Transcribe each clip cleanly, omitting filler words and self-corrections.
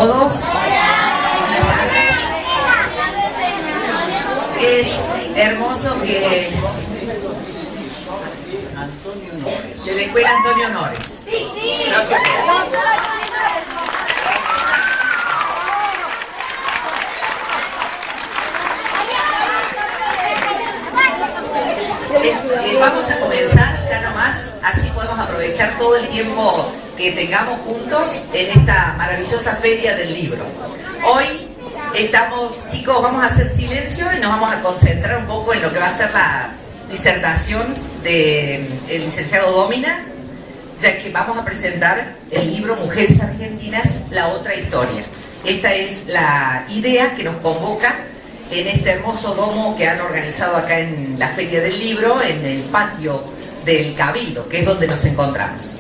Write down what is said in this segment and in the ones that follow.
Todos. Es hermoso que de la escuela Antonio Nores. Sí, sí. Gracias. Vamos a comenzar ya nomás, así podemos aprovechar todo el tiempo que tengamos juntos en esta maravillosa feria del libro. Hoy estamos, chicos, vamos a hacer silencio y nos vamos a concentrar un poco en lo que va a ser la disertación del licenciado Dómina, ya que vamos a presentar el libro Mujeres Argentinas, la otra historia. Esta es la idea que nos convoca en este hermoso domo que han organizado acá en la Feria del Libro, en el patio del Cabildo, que es donde nos encontramos.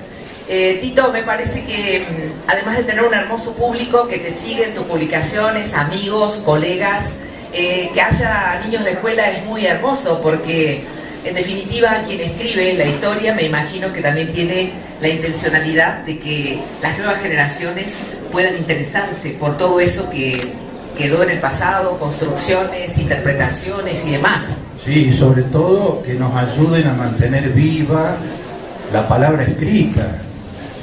Tito, me parece que además de tener un hermoso público que te sigue en tus publicaciones, amigos, colegas, que haya niños de escuela es muy hermoso, porque en definitiva quien escribe la historia me imagino que también tiene la intencionalidad de que las nuevas generaciones puedan interesarse por todo eso que quedó en el pasado, construcciones, interpretaciones y demás. Sí, sobre todo que nos ayuden a mantener viva la palabra escrita,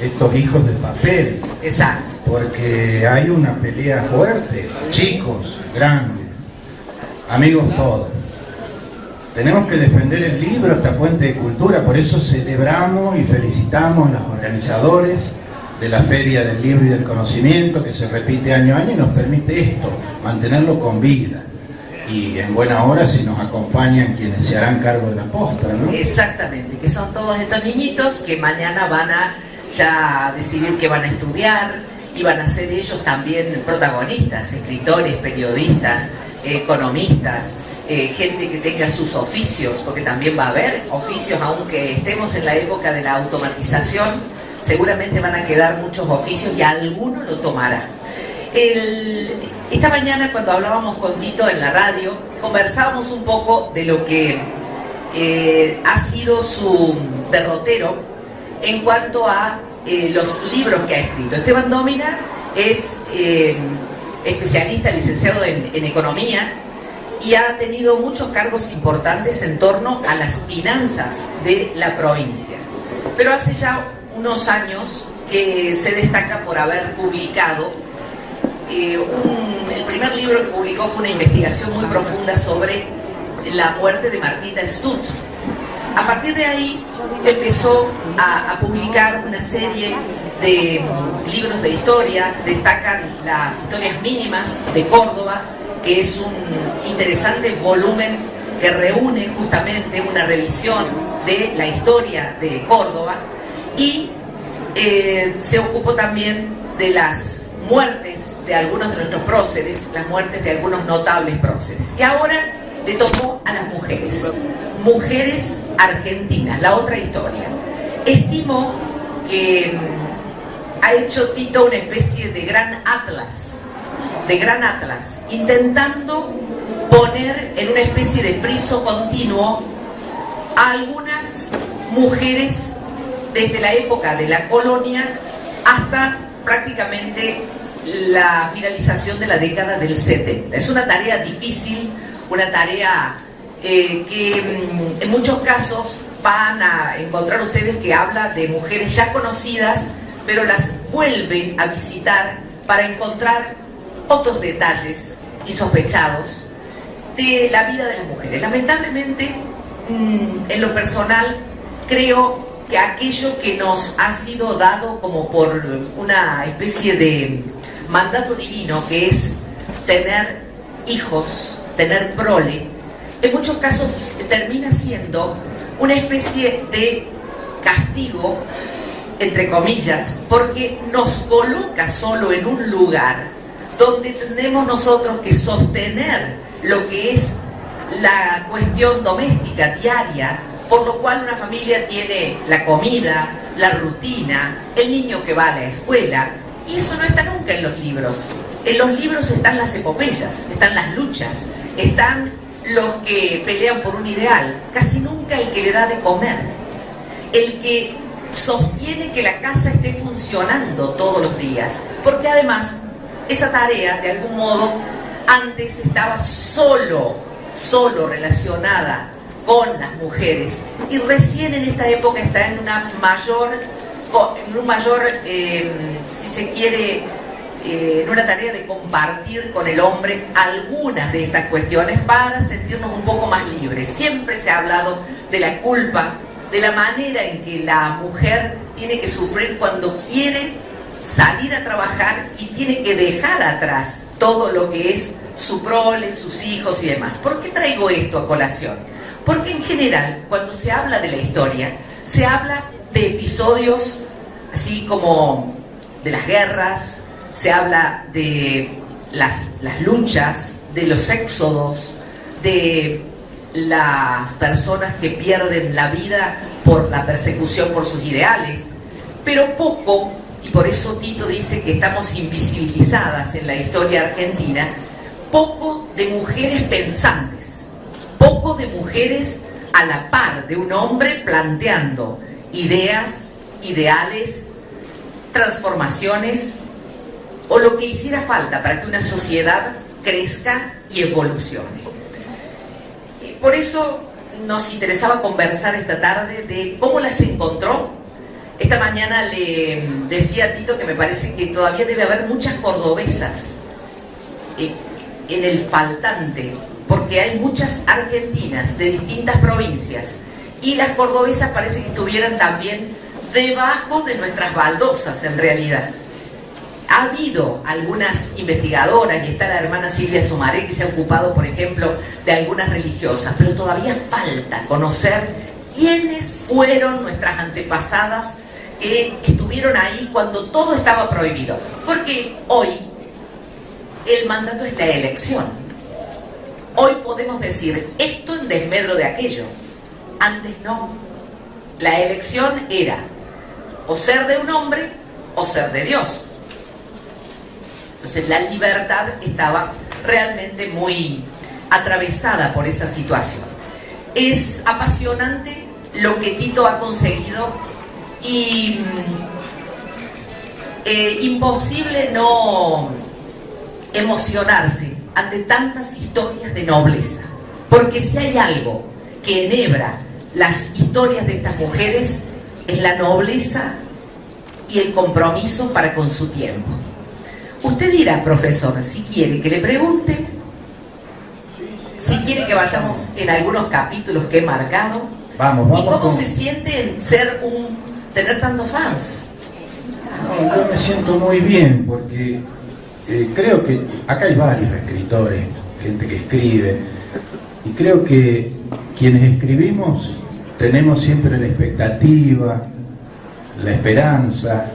estos hijos de papel. Exacto. Porque hay una pelea fuerte, chicos, grandes, amigos todos. Tenemos que defender el libro, esta fuente de cultura, por eso celebramos y felicitamos a los organizadores de la Feria del Libro y del Conocimiento, que se repite año a año y nos permite esto, mantenerlo con vida. Y en buena hora si nos acompañan quienes se harán cargo de la posta, ¿no? Exactamente, que son todos estos niñitos que mañana van a ya decidir que van a estudiar y van a ser ellos también protagonistas, escritores, periodistas, economistas, gente que tenga sus oficios, porque también va a haber oficios, aunque estemos en la época de la automatización, seguramente van a quedar muchos oficios y alguno lo tomará. Esta mañana cuando hablábamos con Tito en la radio, conversábamos un poco de lo que ha sido su derrotero en cuanto a los libros que ha escrito. Esteban Dómina es especialista, licenciado en economía, y ha tenido muchos cargos importantes en torno a las finanzas de la provincia. Pero hace ya unos años que se destaca por haber publicado el primer libro que publicó fue una investigación muy profunda sobre la muerte de Martita Stut. A partir de ahí empezó a publicar una serie de libros de historia. Destacan las historias mínimas de Córdoba, que es un interesante volumen que reúne justamente una revisión de la historia de Córdoba, y se ocupó también de las muertes de algunos de nuestros próceres, las muertes de algunos notables próceres. Y ahora le tocó a las mujeres, Mujeres Argentinas, la otra historia. Estimo que ha hecho Tito una especie de gran atlas, intentando poner en una especie de friso continuo a algunas mujeres desde la época de la colonia hasta prácticamente la finalización de la década del 70. Es una tarea difícil, una tarea que en muchos casos van a encontrar ustedes que habla de mujeres ya conocidas, pero las vuelve a visitar para encontrar otros detalles insospechados de la vida de las mujeres. Lamentablemente, en lo personal, creo que aquello que nos ha sido dado como por una especie de mandato divino, que es tener hijos, tener prole, en muchos casos termina siendo una especie de castigo, entre comillas, porque nos coloca solo en un lugar donde tenemos nosotros que sostener lo que es la cuestión doméstica diaria, por lo cual una familia tiene la comida, la rutina, el niño que va a la escuela, y eso no está nunca en los libros. En los libros están las epopeyas, están las luchas, están los que pelean por un ideal, casi nunca el que le da de comer, el que sostiene que la casa esté funcionando todos los días, porque además esa tarea, de algún modo, antes estaba solo relacionada con las mujeres, y recién en esta época está en un mayor, si se quiere, en una tarea de compartir con el hombre algunas de estas cuestiones para sentirnos un poco más libres. Siempre se ha hablado de la culpa, de la manera en que la mujer tiene que sufrir cuando quiere salir a trabajar y tiene que dejar atrás todo lo que es su prole, sus hijos y demás. ¿Por qué traigo esto a colación? Porque en general, cuando se habla de la historia, se habla de episodios así como de las guerras, se habla de las luchas, de los éxodos, de las personas que pierden la vida por la persecución por sus ideales, pero poco, y por eso Tito dice que estamos invisibilizadas en la historia argentina, poco de mujeres pensantes, poco de mujeres a la par de un hombre planteando ideas, ideales, transformaciones o lo que hiciera falta para que una sociedad crezca y evolucione. Por eso nos interesaba conversar esta tarde de cómo las encontró. Esta mañana le decía a Tito que me parece que todavía debe haber muchas cordobesas en el faltante, porque hay muchas argentinas de distintas provincias y las cordobesas parece que estuvieran también debajo de nuestras baldosas en realidad. Ha habido algunas investigadoras, y está la hermana Silvia Sumaré, que se ha ocupado, por ejemplo, de algunas religiosas, pero todavía falta conocer quiénes fueron nuestras antepasadas que estuvieron ahí cuando todo estaba prohibido. Porque hoy el mandato es la elección. Hoy podemos decir esto en desmedro de aquello. Antes no. La elección era o ser de un hombre o ser de Dios. Entonces la libertad estaba realmente muy atravesada por esa situación. Es apasionante lo que Tito ha conseguido y imposible no emocionarse ante tantas historias de nobleza, porque si hay algo que enhebra las historias de estas mujeres es la nobleza y el compromiso para con su tiempo. Usted dirá, profesor, si quiere que le pregunte, si quiere que vayamos en algunos capítulos que he marcado, vamos, y cómo se siente en tener tantos fans. No, yo me siento muy bien porque creo que acá hay varios escritores, gente que escribe, y creo que quienes escribimos tenemos siempre la expectativa, la esperanza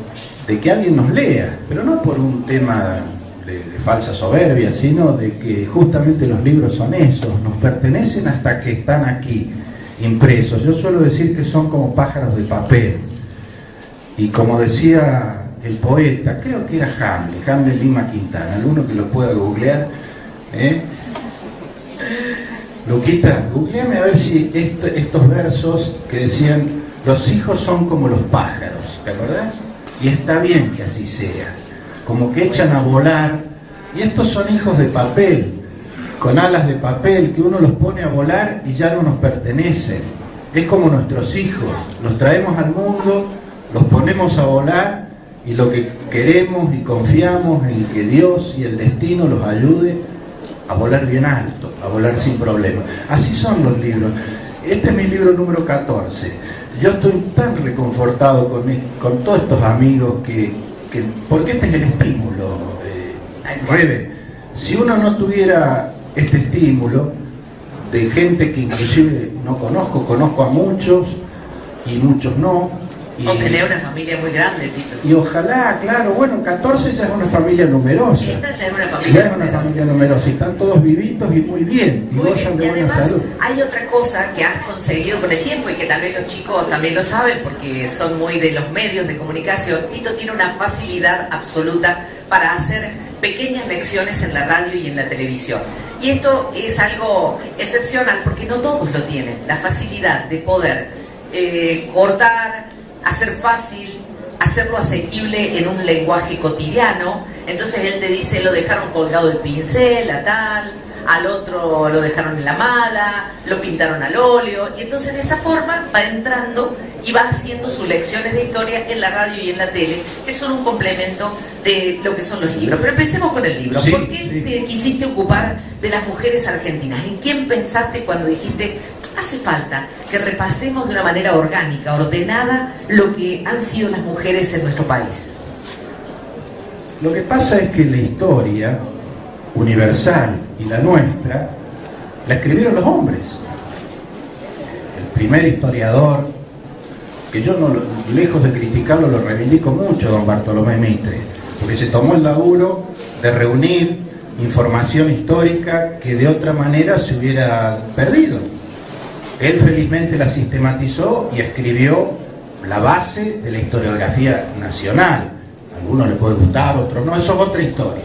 de que alguien nos lea, pero no por un tema de falsa soberbia, sino de que justamente los libros son esos, nos pertenecen hasta que están aquí impresos. Yo suelo decir que son como pájaros de papel, y como decía el poeta, creo que era Hamlet Lima Quintana, alguno que lo pueda googlear, Luquita, googleame a ver si estos versos que decían: los hijos son como los pájaros, ¿te acordás? Y está bien que así sea, como que echan a volar, y estos son hijos de papel, con alas de papel, que uno los pone a volar y ya no nos pertenecen. Es como nuestros hijos, los traemos al mundo, los ponemos a volar, y lo que queremos y confiamos en que Dios y el destino los ayude a volar bien alto, a volar sin problema. Así son los libros. Este es mi libro número 14. Yo estoy tan reconfortado con todos estos amigos porque este es el estímulo. Rebe, si uno no tuviera este estímulo de gente que inclusive no conozco a muchos y muchos no. O tener una familia muy grande, Tito. Y ojalá, claro, bueno, 14 ya es una familia numerosa. Esta ya es una familia numerosa. Y están todos vivitos y muy bien. Y gozan de buena salud. Hay otra cosa que has conseguido con el tiempo y que tal vez los chicos también lo saben porque son muy de los medios de comunicación. Tito tiene una facilidad absoluta para hacer pequeñas lecciones en la radio y en la televisión. Y esto es algo excepcional porque no todos lo tienen. La facilidad de poder cortar, hacer fácil, hacerlo asequible en un lenguaje cotidiano, Entonces él te dice, lo dejaron colgado el pincel, a tal, al otro lo dejaron en la mala, lo pintaron al óleo, y entonces de esa forma va entrando y va haciendo sus lecciones de historia en la radio y en la tele, que son un complemento de lo que son los libros. Pero empecemos con el libro. Sí, ¿Por qué te quisiste ocupar de las mujeres argentinas? ¿En quién pensaste cuando dijiste, hace falta que repasemos de una manera orgánica, ordenada, lo que han sido las mujeres en nuestro país? Lo que pasa es que la historia universal y la nuestra la escribieron los hombres. El primer historiador, que yo no, lejos de criticarlo, lo reivindico mucho, don Bartolomé Mitre, porque se tomó el laburo de reunir información histórica que de otra manera se hubiera perdido. Él felizmente la sistematizó y escribió la base de la historiografía nacional. A algunos les puede gustar, otros no, eso es otra historia.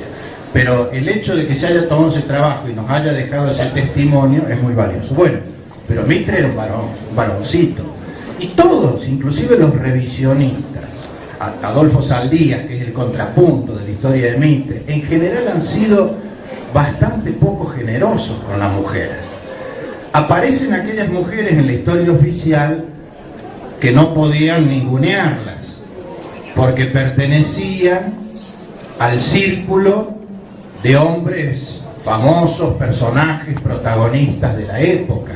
Pero el hecho de que se haya tomado ese trabajo y nos haya dejado ese testimonio es muy valioso. Bueno, pero Mitre era un varoncito. Y todos, inclusive los revisionistas, Adolfo Saldías, que es el contrapunto de la historia de Mitre, en general han sido bastante poco generosos con la mujer. Aparecen aquellas mujeres en la historia oficial que no podían ningunearlas, porque pertenecían al círculo de hombres famosos, personajes, protagonistas de la época.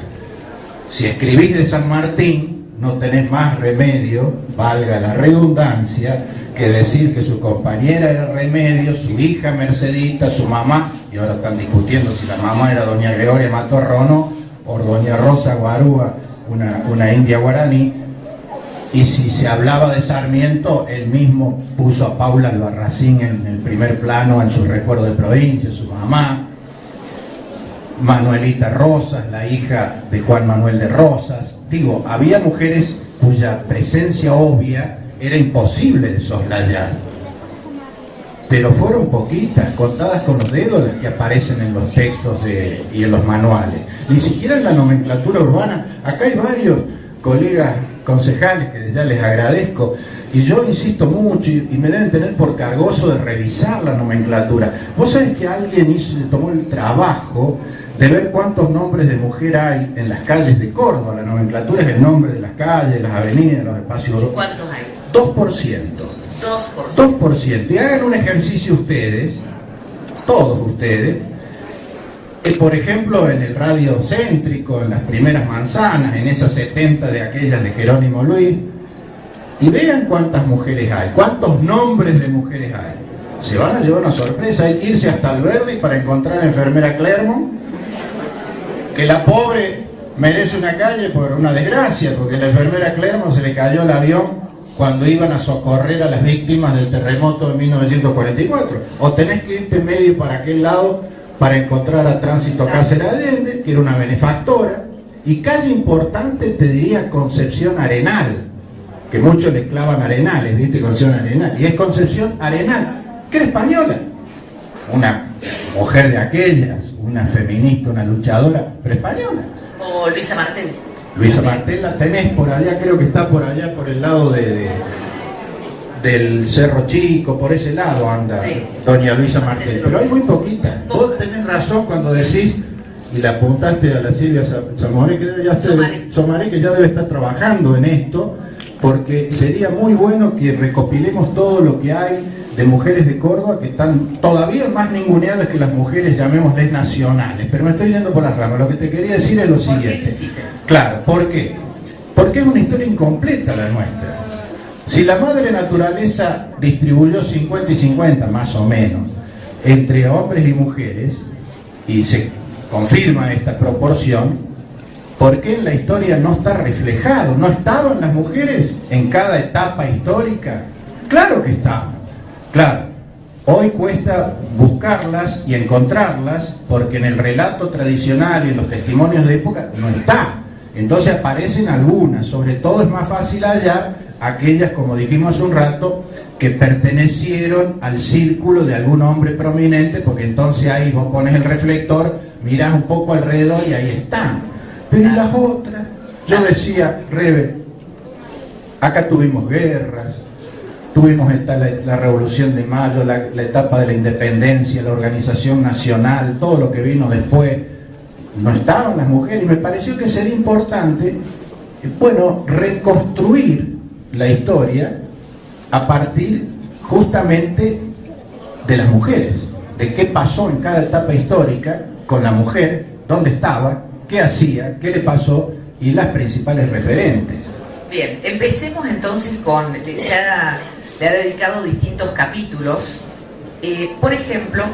Si escribís de San Martín, no tenés más remedio, valga la redundancia, que decir que su compañera era Remedio, su hija Mercedita, su mamá, y ahora están discutiendo si la mamá era doña Gregoria Matorrono o doña Rosa Guarúa, una india guaraní. Y si se hablaba de Sarmiento, él mismo puso a Paula Albarracín en el primer plano en su recuerdo de provincia, su mamá. Manuelita Rosas, la hija de Juan Manuel de Rosas. Digo, había mujeres cuya presencia obvia era imposible de soslayar. Pero fueron poquitas, contadas con los dedos, las que aparecen en los textos y en los manuales. Ni siquiera en la nomenclatura urbana. Acá hay varios colegas concejales que ya les agradezco, y yo insisto mucho, y me deben tener por cargoso de revisar la nomenclatura. Vos sabés que alguien tomó el trabajo de ver cuántos nombres de mujer hay en las calles de Córdoba. La nomenclatura es el nombre de las calles, de las avenidas, de los espacios. ¿Cuántos hay? 2%. 2%. Y hagan un ejercicio ustedes, todos ustedes, por ejemplo, en el radio céntrico, en las primeras manzanas, en esas 70 de aquellas de Jerónimo Luis, y vean cuántas mujeres hay, cuántos nombres de mujeres hay. Se van a llevar una sorpresa. Hay que irse hasta Alberdi para encontrar a enfermera Clermont, que la pobre merece una calle por una desgracia, porque la enfermera Clermont se le cayó el avión cuando iban a socorrer a las víctimas del terremoto de 1944. O tenés que irte medio para aquel lado para encontrar a Tránsito Cáceres Allende, que era una benefactora, y calle importante te diría Concepción Arenal, que muchos le clavan Arenales, ¿viste? Concepción Arenal, y es Concepción Arenal, que era española, una mujer de aquellas, una feminista, una luchadora, pero española. O Luisa Martel. Luisa Martel la tenés por allá, creo que está por allá, por el lado del Cerro Chico, por ese lado anda, sí, doña Luisa Martel, pero hay muy poquita. Vos tenés razón cuando decís, y le apuntaste a la Silvia Somaré, que ya debe estar trabajando en esto, porque sería muy bueno que recopilemos todo lo que hay de mujeres de Córdoba que están todavía más ninguneadas que las mujeres, llamémosles nacionales. Pero me estoy yendo por las ramas. Lo que te quería decir es lo siguiente. Claro, ¿por qué? Porque es una historia incompleta la nuestra. Si la madre naturaleza distribuyó 50 y 50, más o menos, entre hombres y mujeres, y se confirma esta proporción, ¿por qué en la historia no está reflejado? ¿No estaban las mujeres en cada etapa histórica? Claro que estaban, claro. Hoy cuesta buscarlas y encontrarlas porque en el relato tradicional y en los testimonios de época no está. Entonces aparecen algunas, sobre todo es más fácil hallar aquellas, como dijimos hace un rato, que pertenecieron al círculo de algún hombre prominente, porque entonces ahí vos pones el reflector, mirás un poco alrededor y ahí están. Pero las otras, yo decía, Rebe, acá tuvimos guerras, tuvimos la Revolución de Mayo, la etapa de la independencia, la organización nacional, todo lo que vino después. No estaban las mujeres y me pareció que sería importante, bueno, reconstruir la historia a partir justamente de las mujeres, de qué pasó en cada etapa histórica con la mujer, dónde estaba, qué hacía, qué le pasó y las principales referentes. Bien, empecemos entonces con, le ha dedicado distintos capítulos, por ejemplo,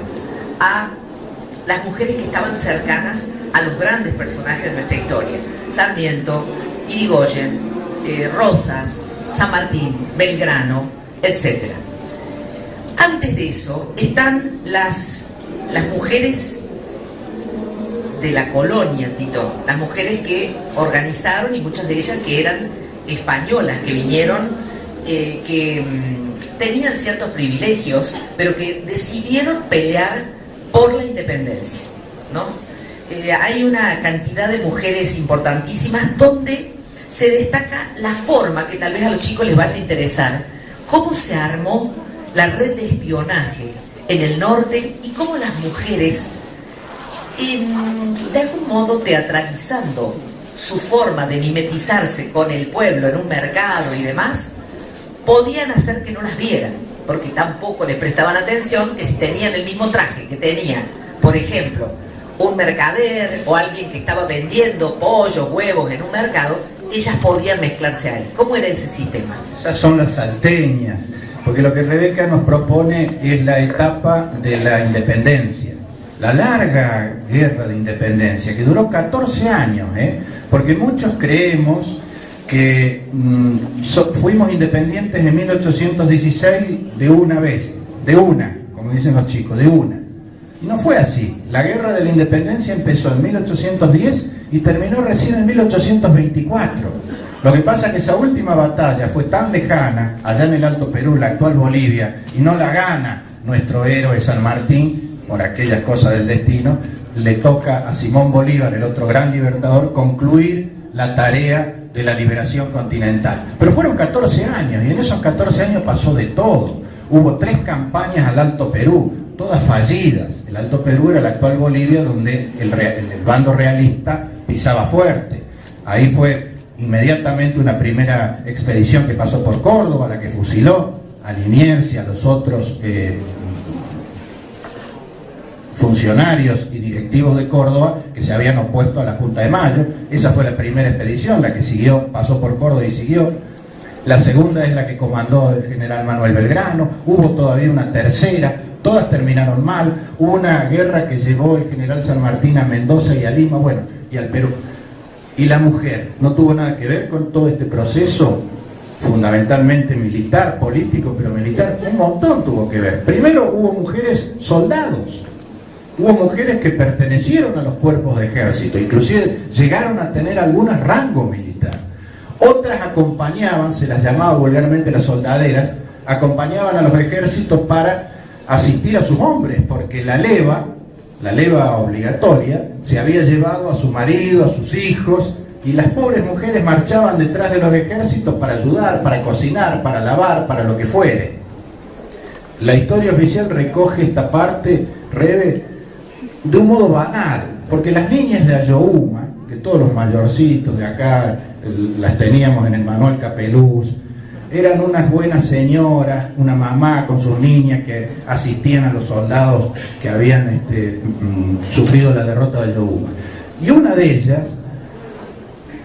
a las mujeres que estaban cercanas a los grandes personajes de nuestra historia: Sarmiento, Irigoyen, Rosas, San Martín, Belgrano, etc. Antes de eso están las mujeres de la colonia, Tito, las mujeres que organizaron, y muchas de ellas que eran españolas, que vinieron, que tenían ciertos privilegios, pero que decidieron pelear por la independencia, ¿no? Hay una cantidad de mujeres importantísimas donde se destaca la forma, que tal vez a los chicos les vaya a interesar, cómo se armó la red de espionaje en el norte y cómo las mujeres, de algún modo teatralizando su forma de mimetizarse con el pueblo en un mercado y demás, podían hacer que no las vieran, porque tampoco les prestaban atención que si tenían el mismo traje que tenía, por ejemplo, un mercader o alguien que estaba vendiendo pollos, huevos en un mercado, ellas podían mezclarse ahí. ¿Cómo era ese sistema? Esas son las salteñas, porque lo que Rebeca nos propone es la etapa de la independencia, la larga guerra de independencia, que duró 14 años, porque muchos creemos que fuimos independientes en 1816 de una vez, como dicen los chicos, de una. Y no fue así. La guerra de la independencia empezó en 1810 y terminó recién en 1824. Lo que pasa es que esa última batalla fue tan lejana, allá en el Alto Perú, la actual Bolivia, y no la gana nuestro héroe San Martín, por aquellas cosas del destino. Le toca a Simón Bolívar, el otro gran libertador, concluir la tarea de la liberación continental. Pero fueron 14 años, y en esos 14 años pasó de todo. Hubo 3 campañas al Alto Perú, todas fallidas. El Alto Perú era la actual Bolivia, donde el bando realista pisaba fuerte. Ahí fue inmediatamente una primera expedición que pasó por Córdoba, la que fusiló a Liniers y a los otros funcionarios y directivos de Córdoba que se habían opuesto a la Junta de Mayo. Esa fue la primera expedición, la que siguió, pasó por Córdoba y siguió. La segunda es la que comandó el general Manuel Belgrano. Hubo todavía una tercera, todas terminaron mal. Hubo una guerra que llevó el general San Martín a Mendoza y a Lima, bueno, y al Perú. Y la mujer no tuvo nada que ver con todo este proceso, fundamentalmente militar, político, pero militar, un montón tuvo que ver. Primero hubo mujeres soldados. Hubo mujeres que pertenecieron a los cuerpos de ejército, inclusive llegaron a tener algunas rango militar. Otras acompañaban, se las llamaba vulgarmente las soldaderas, acompañaban a los ejércitos para asistir a sus hombres, porque la leva obligatoria, se había llevado a su marido, a sus hijos, y las pobres mujeres marchaban detrás de los ejércitos para ayudar, para cocinar, para lavar, para lo que fuere. La historia oficial recoge esta parte, Rebe, de un modo banal, porque las niñas de Ayohuma, que todos los mayorcitos de acá las teníamos en el Manuel Capeluz, eran unas buenas señoras, una mamá con sus niñas que asistían a los soldados que habían sufrido la derrota de Ayohuma. Y una de ellas,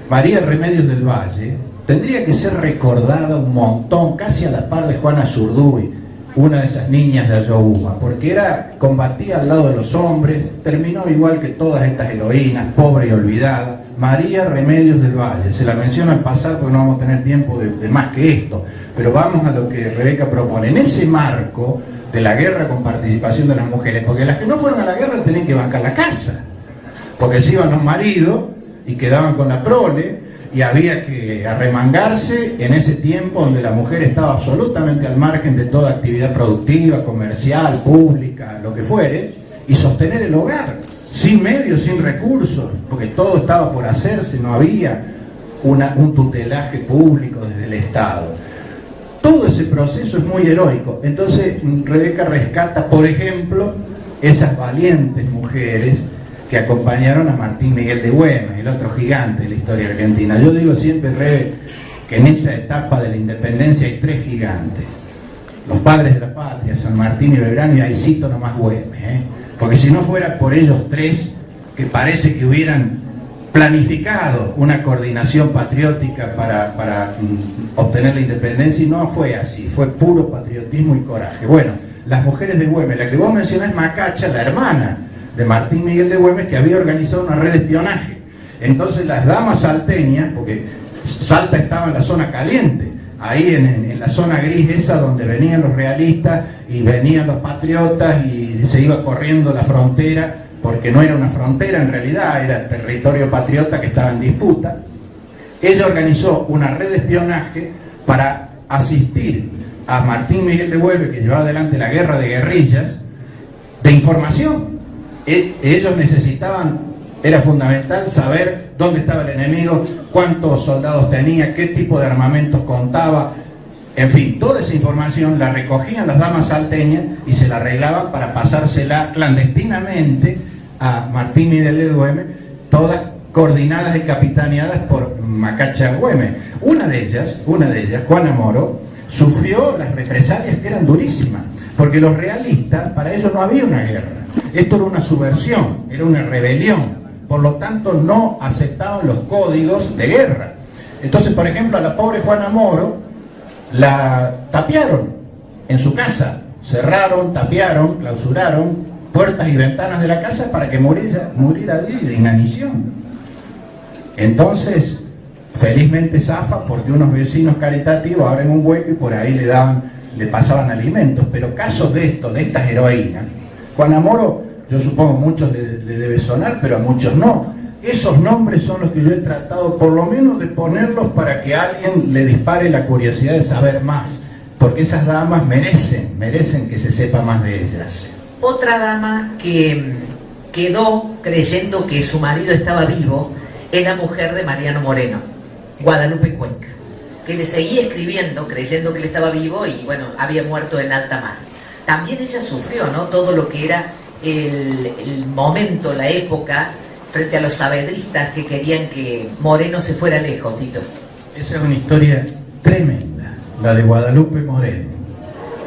María Remedios del Valle, tendría que ser recordada un montón, casi a la par de Juana Zurduy, una de esas niñas de Ayohuma, porque combatía al lado de los hombres, terminó igual que todas estas heroínas, pobre y olvidada. María Remedios del Valle, se la menciona al pasar porque no vamos a tener tiempo de más que esto, pero vamos a lo que Rebeca propone. En ese marco de la guerra con participación de las mujeres, porque las que no fueron a la guerra tenían que bancar la casa, porque se iban los maridos y quedaban con la prole, y había que arremangarse en ese tiempo donde la mujer estaba absolutamente al margen de toda actividad productiva, comercial, pública, lo que fuere, y sostener el hogar, sin medios, sin recursos, porque todo estaba por hacerse, no había un tutelaje público desde el Estado. Todo ese proceso es muy heroico. Entonces Rebeca rescata, por ejemplo, esas valientes mujeres que acompañaron a Martín Miguel de Güemes, el otro gigante de la historia argentina. Yo digo siempre, Rebe, que en esa etapa de la independencia hay 3 gigantes: los padres de la patria, San Martín y Belgrano, y ahí cito nomás Güemes, porque si no fuera por ellos 3, que parece que hubieran planificado una coordinación patriótica para obtener la independencia, y no fue así, fue puro patriotismo y coraje. Bueno, las mujeres de Güemes, la que vos mencionás es Macacha, la hermana de Martín Miguel de Güemes, que había organizado una red de espionaje. Entonces las damas salteñas, porque Salta estaba en la zona caliente, ahí en la zona gris esa donde venían los realistas y venían los patriotas, y se iba corriendo la frontera, porque no era una frontera en realidad, era territorio patriota que estaba en disputa. Ella organizó una red de espionaje para asistir a Martín Miguel de Güemes, que llevaba adelante la guerra de guerrillas, de información. Ellos necesitaban, era fundamental saber dónde estaba el enemigo, cuántos soldados tenía, qué tipo de armamentos contaba, en fin, toda esa información la recogían las damas salteñas y se la arreglaban para pasársela clandestinamente a Martín Miguel de Güemes, todas coordinadas y capitaneadas por Macacha Güemes. Una de ellas, Juana Moro, sufrió las represalias que eran durísimas, porque los realistas, para ellos no había una guerra, esto era una subversión, era una rebelión, por lo tanto no aceptaban los códigos de guerra. Entonces, por ejemplo, a la pobre Juana Moro la tapiaron en su casa, cerraron, tapiaron, clausuraron puertas y ventanas de la casa para que muriera de inanición. Entonces, felizmente zafa, porque unos vecinos caritativos abren un hueco y por ahí le pasaban alimentos. Pero casos de estas heroínas, Juana Moro, yo supongo muchos le debe sonar, pero a muchos no. Esos nombres son los que yo he tratado por lo menos de ponerlos para que a alguien le dispare la curiosidad de saber más, porque esas damas merecen que se sepa más de ellas. Otra dama que quedó creyendo que su marido estaba vivo es la mujer de Mariano Moreno, Guadalupe Cuenca, que le seguía escribiendo creyendo que él estaba vivo y bueno, había muerto en alta mar. También ella sufrió, ¿no?, todo lo que era el momento, la época, frente a los saavedristas que querían que Moreno se fuera lejos, Tito. Esa es una historia tremenda, la de Guadalupe Moreno,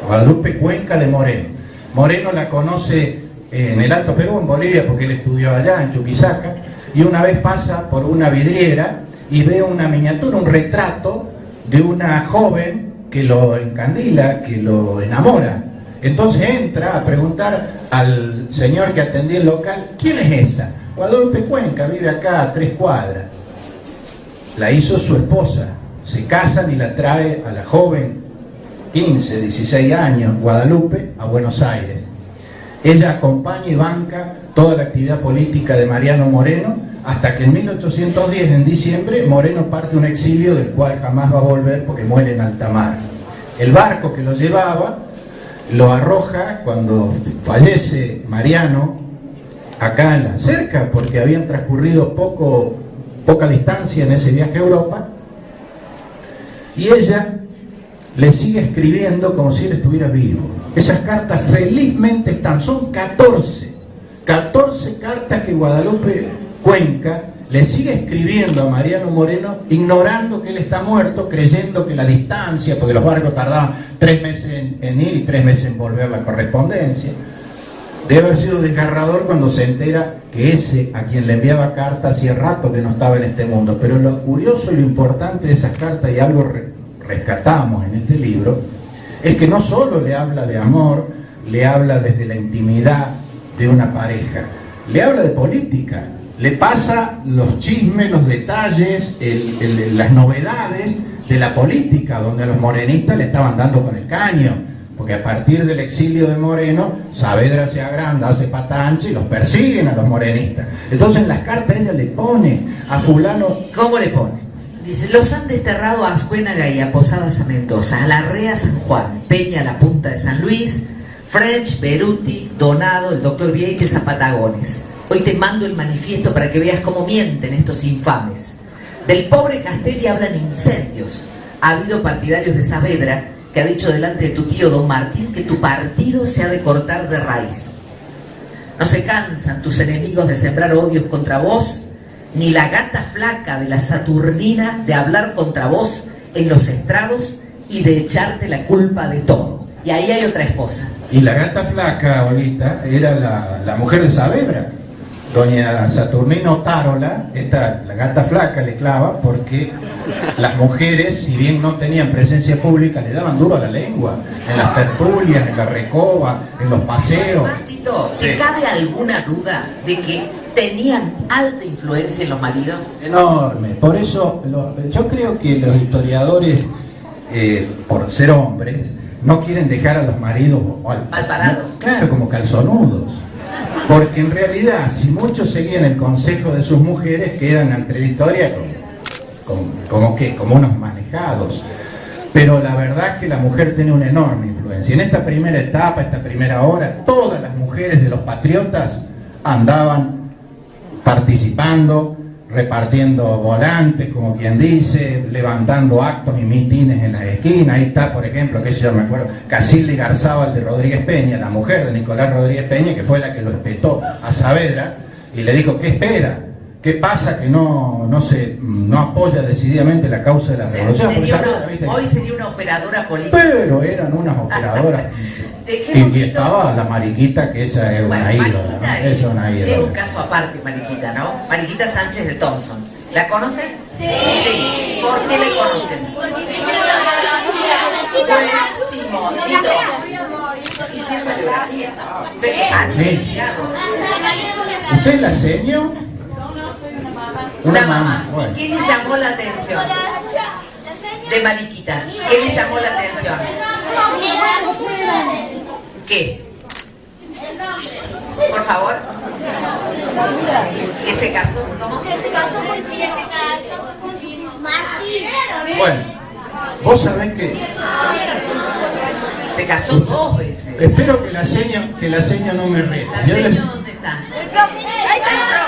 Guadalupe Cuenca de Moreno. Moreno la conoce en el Alto Perú, en Bolivia, porque él estudió allá, en Chuquisaca, y una vez pasa por una vidriera y ve una miniatura, un retrato de una joven que lo encandila, que lo enamora. Entonces entra a preguntar al señor que atendía el local, ¿quién es esa? Guadalupe Cuenca, vive acá a 3 cuadras. La hizo su esposa, se casan y la trae a la joven, 15, 16 años, Guadalupe, a Buenos Aires. Ella acompaña y banca toda la actividad política de Mariano Moreno, hasta que en 1810, en diciembre, Moreno parte un exilio del cual jamás va a volver porque muere en alta mar. El barco que lo llevaba lo arroja cuando fallece Mariano, acá cerca, porque habían transcurrido poca distancia en ese viaje a Europa, y ella le sigue escribiendo como si él estuviera vivo. Esas cartas felizmente están, son 14 cartas que Guadalupe Cuenca le sigue escribiendo a Mariano Moreno, ignorando que él está muerto, creyendo que la distancia, porque los barcos tardaban 3 meses en ir y 3 meses en volver la correspondencia. Debe haber sido desgarrador cuando se entera que ese a quien le enviaba cartas hacía rato que no estaba en este mundo. Pero lo curioso y lo importante de esas cartas, y algo rescatamos en este libro, es que no solo le habla de amor, le habla desde la intimidad de una pareja, le habla de política, le pasa los chismes, los detalles, las novedades de la política, donde a los morenistas le estaban dando con el caño, porque a partir del exilio de Moreno, Saavedra se agranda, hace patancha y los persiguen a los morenistas. Entonces en las cartas ella le pone a fulano... ¿Cómo le pone? Dice, los han desterrado a Ascuénaga y a Posadas a Mendoza, a Larrea a San Juan, Peña a la Punta de San Luis, French, Beruti, Donado, el doctor Vieites a Patagones. Hoy te mando el manifiesto para que veas cómo mienten estos infames. Del pobre Castelli hablan incendios. Ha habido partidarios de Saavedra que que ha dicho delante de tu tío don Martín que tu partido se ha de cortar de raíz. No se cansan tus enemigos de sembrar odios contra vos, ni la gata flaca de la Saturnina de hablar contra vos en los estrados y de echarte la culpa de todo. Y ahí hay otra esposa. Y la gata flaca, ahorita, era la mujer de Saavedra. Doña Saturnina Otárola, la gata flaca le clava porque las mujeres, si bien no tenían presencia pública, le daban duro a la lengua, en las tertulias, en la recoba, en los paseos. Martito, ¿te cabe alguna duda de que tenían alta influencia en los maridos? Enorme. Por eso yo creo que los historiadores, por ser hombres, no quieren dejar a los maridos mal parados. Claro, como calzonudos. Porque en realidad, si muchos seguían el consejo de sus mujeres, quedan ante la historia como unos manejados. Pero la verdad es que la mujer tiene una enorme influencia. En esta primera etapa, esta primera hora, todas las mujeres de los patriotas andaban participando, repartiendo volantes, como quien dice, levantando actos y mitines en las esquinas. Ahí está, por ejemplo, que yo me acuerdo, Casilda Garzábal de Rodríguez Peña, la mujer de Nicolás Rodríguez Peña, que fue la que lo espetó a Saavedra y le dijo: ¿qué espera? ¿Qué pasa que no apoya decididamente la causa de la revolución? Hoy sería una operadora política. Pero eran unas operadoras. Y estaba la Mariquita, que esa es una ídola, ¿no? Es una ídola. Es un caso aparte, Mariquita, ¿no? Mariquita Sánchez de Thompson. ¿La conocen? Sí. Sí. ¿Por qué la conocen? Porque buenísimo, Tito. Hicieron geografía. Sé que han investigado. ¿Usted es la seño? Una mamá. Bueno. ¿Qué le llamó la atención de Mariquita? ¿Qué le llamó la atención? ¿Qué? Por favor. ¿Que se casó? ¿Cómo? Que se casó con Chimo. Martín. Bueno, vos sabés que... Se casó 2 veces. Espero que la seña no me rete. ¿La señora dónde está?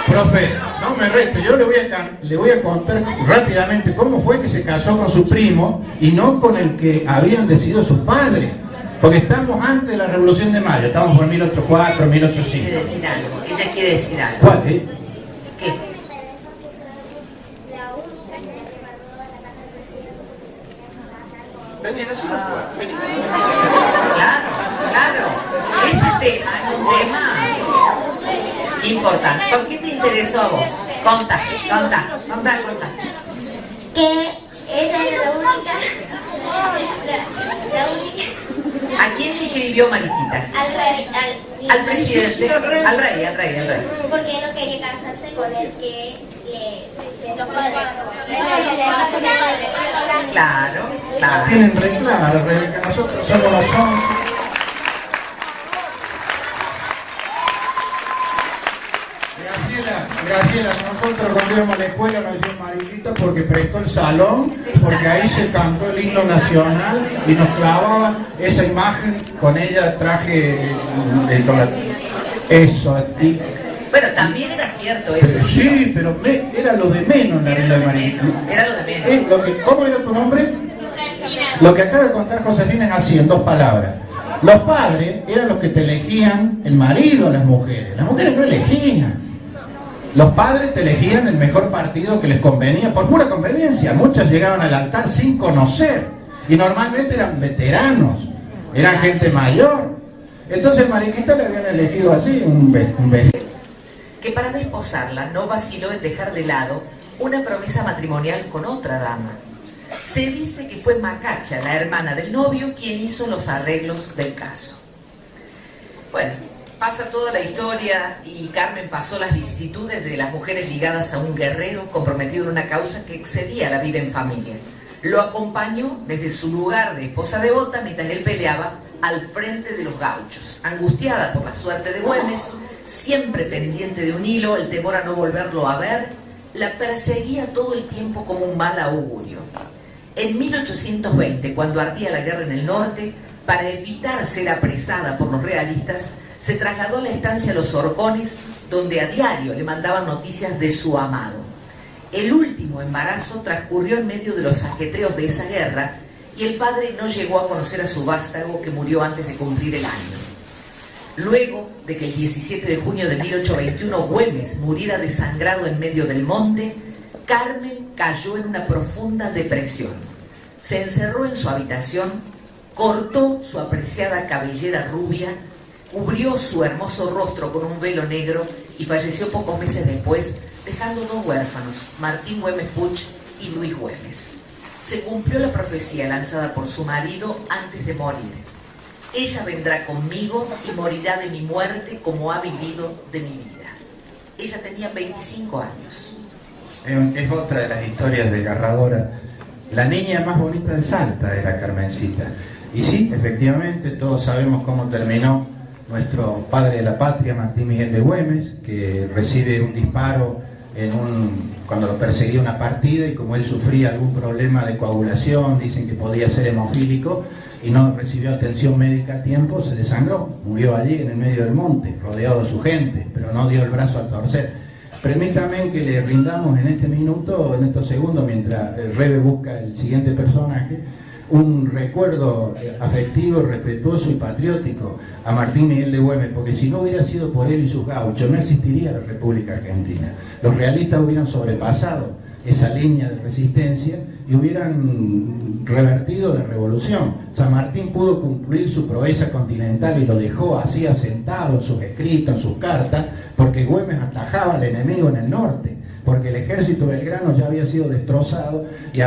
Profe, no me rete. Yo le voy a contar rápidamente cómo fue que se casó con su primo y no con el que habían decidido sus padres. Porque estamos antes de la Revolución de Mayo, estamos por 1804, 1805. Quiere decir algo, ella quiere decir algo. ¿Cuál, ¿Qué? Vení, decilo fuera, vení. Claro. Ese tema es un tema importante. ¿Por qué te interesó a vos? Contá. Que ella era la única. La única. ¿A quién le escribió Mariquita? Al presidente, al rey. Porque no quería casarse con el que le tocó. Claro. Tienen re claro, que nosotros somos los hombres. Graciela, nosotros cuando íbamos a la escuela nos decían Mariquita porque prestó el salón, porque ahí se cantó el himno nacional y nos clavaban esa imagen con ella traje eso. Bueno, también era cierto eso. Sí, pero era lo de menos la regla de Mariquita. Era lo de menos. ¿Cómo era tu nombre? Lo que acaba de contar Josefina es así, en 2 palabras. Los padres eran los que te elegían el marido a las mujeres. Las mujeres no elegían. Los padres te elegían el mejor partido que les convenía, por pura conveniencia. Muchos llegaban al altar sin conocer. Y normalmente eran veteranos, eran gente mayor. Entonces Mariquita le habían elegido así, un vestido. Que para desposarla no vaciló en dejar de lado una promesa matrimonial con otra dama. Se dice que fue Macacha, la hermana del novio, quien hizo los arreglos del caso. Bueno, pasa toda la historia y Carmen pasó las vicisitudes de las mujeres ligadas a un guerrero comprometido en una causa que excedía la vida en familia. Lo acompañó desde su lugar de esposa devota mientras él peleaba al frente de los gauchos. Angustiada por la suerte de Güemes, siempre pendiente de un hilo, el temor a no volverlo a ver, la perseguía todo el tiempo como un mal augurio. En 1820, cuando ardía la guerra en el norte, para evitar ser apresada por los realistas, se trasladó a la estancia Los Horcones, donde a diario le mandaban noticias de su amado. El último embarazo transcurrió en medio de los ajetreos de esa guerra y el padre no llegó a conocer a su vástago, que murió antes de cumplir el año. Luego de que el 17 de junio de 1821 Güemes muriera desangrado en medio del monte, Carmen cayó en una profunda depresión. Se encerró en su habitación, cortó su apreciada cabellera rubia, cubrió su hermoso rostro con un velo negro y falleció pocos meses después, dejando dos huérfanos, Martín Güemes Puig y Luis Güemes. Se cumplió la profecía lanzada por su marido antes de morir. Ella vendrá conmigo y morirá de mi muerte como ha vivido de mi vida. Ella tenía 25 años. Es otra de las historias desgarradoras. La niña más bonita de Salta era Carmencita. Y sí, efectivamente, todos sabemos cómo terminó nuestro padre de la patria, Martín Miguel de Güemes, que recibe un disparo cuando lo perseguía una partida, y como él sufría algún problema de coagulación, dicen que podía ser hemofílico, y no recibió atención médica a tiempo, se desangró, murió allí en el medio del monte, rodeado de su gente, pero no dio el brazo a torcer. Permítame que le rindamos en este minuto, en estos segundos, mientras el Rebe busca el siguiente personaje, un recuerdo afectivo, respetuoso y patriótico a Martín Miguel de Güemes, porque si no hubiera sido por él y sus gauchos, no existiría la República Argentina. Los realistas hubieran sobrepasado esa línea de resistencia y hubieran revertido la revolución. San Martín pudo cumplir su proeza continental y lo dejó así asentado en sus escritos, en sus cartas, porque Güemes atajaba al enemigo en el norte, porque el ejército belgrano ya había sido destrozado y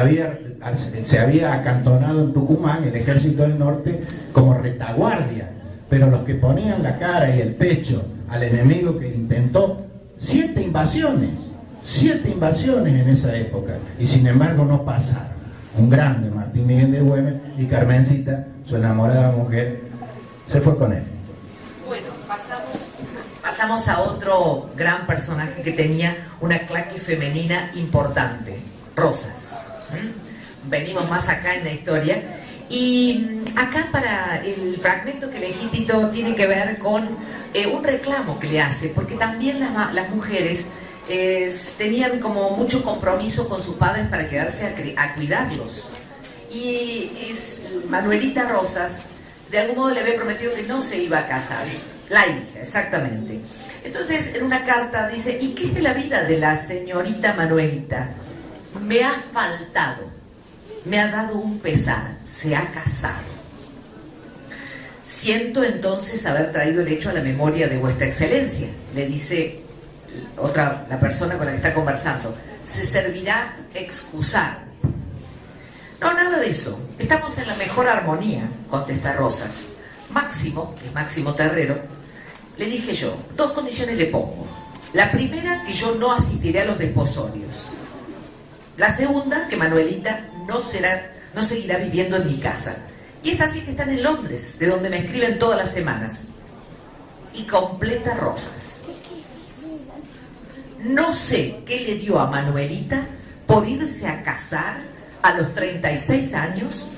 se había acantonado en Tucumán el ejército del norte como retaguardia, pero los que ponían la cara y el pecho al enemigo, que intentó 7 invasiones en esa época, y sin embargo no pasaron. Un grande, Martín Miguel de Güemes, y Carmencita, su enamorada mujer, se fue con él. Bueno, pasamos a otro gran personaje que tenía una claque femenina importante, Rosas. Venimos más acá en la historia, y acá para el fragmento que elegí, Tito, tiene que ver con un reclamo que le hace, porque también las mujeres tenían como mucho compromiso con sus padres para quedarse a cuidarlos, y Manuelita Rosas de algún modo le había prometido que no se iba a casar, la hija, exactamente. Entonces en una carta dice: ¿y qué es de la vida de la señorita Manuelita? Me ha faltado, me ha dado un pesar, se ha casado. Siento entonces haber traído el hecho a la memoria de vuestra excelencia, le dice la persona con la que está conversando. Se servirá excusarme. No, nada de eso. Estamos en la mejor armonía, contesta Rosas. Máximo, que es Máximo Terrero, le dije yo, 2 condiciones le pongo. La primera, que yo no asistiré a los desposorios. La segunda, que Manuelita no seguirá viviendo en mi casa. Y es así que están en Londres, de donde me escriben todas las semanas. Y completa Rosas: no sé qué le dio a Manuelita por irse a casar a los 36 años,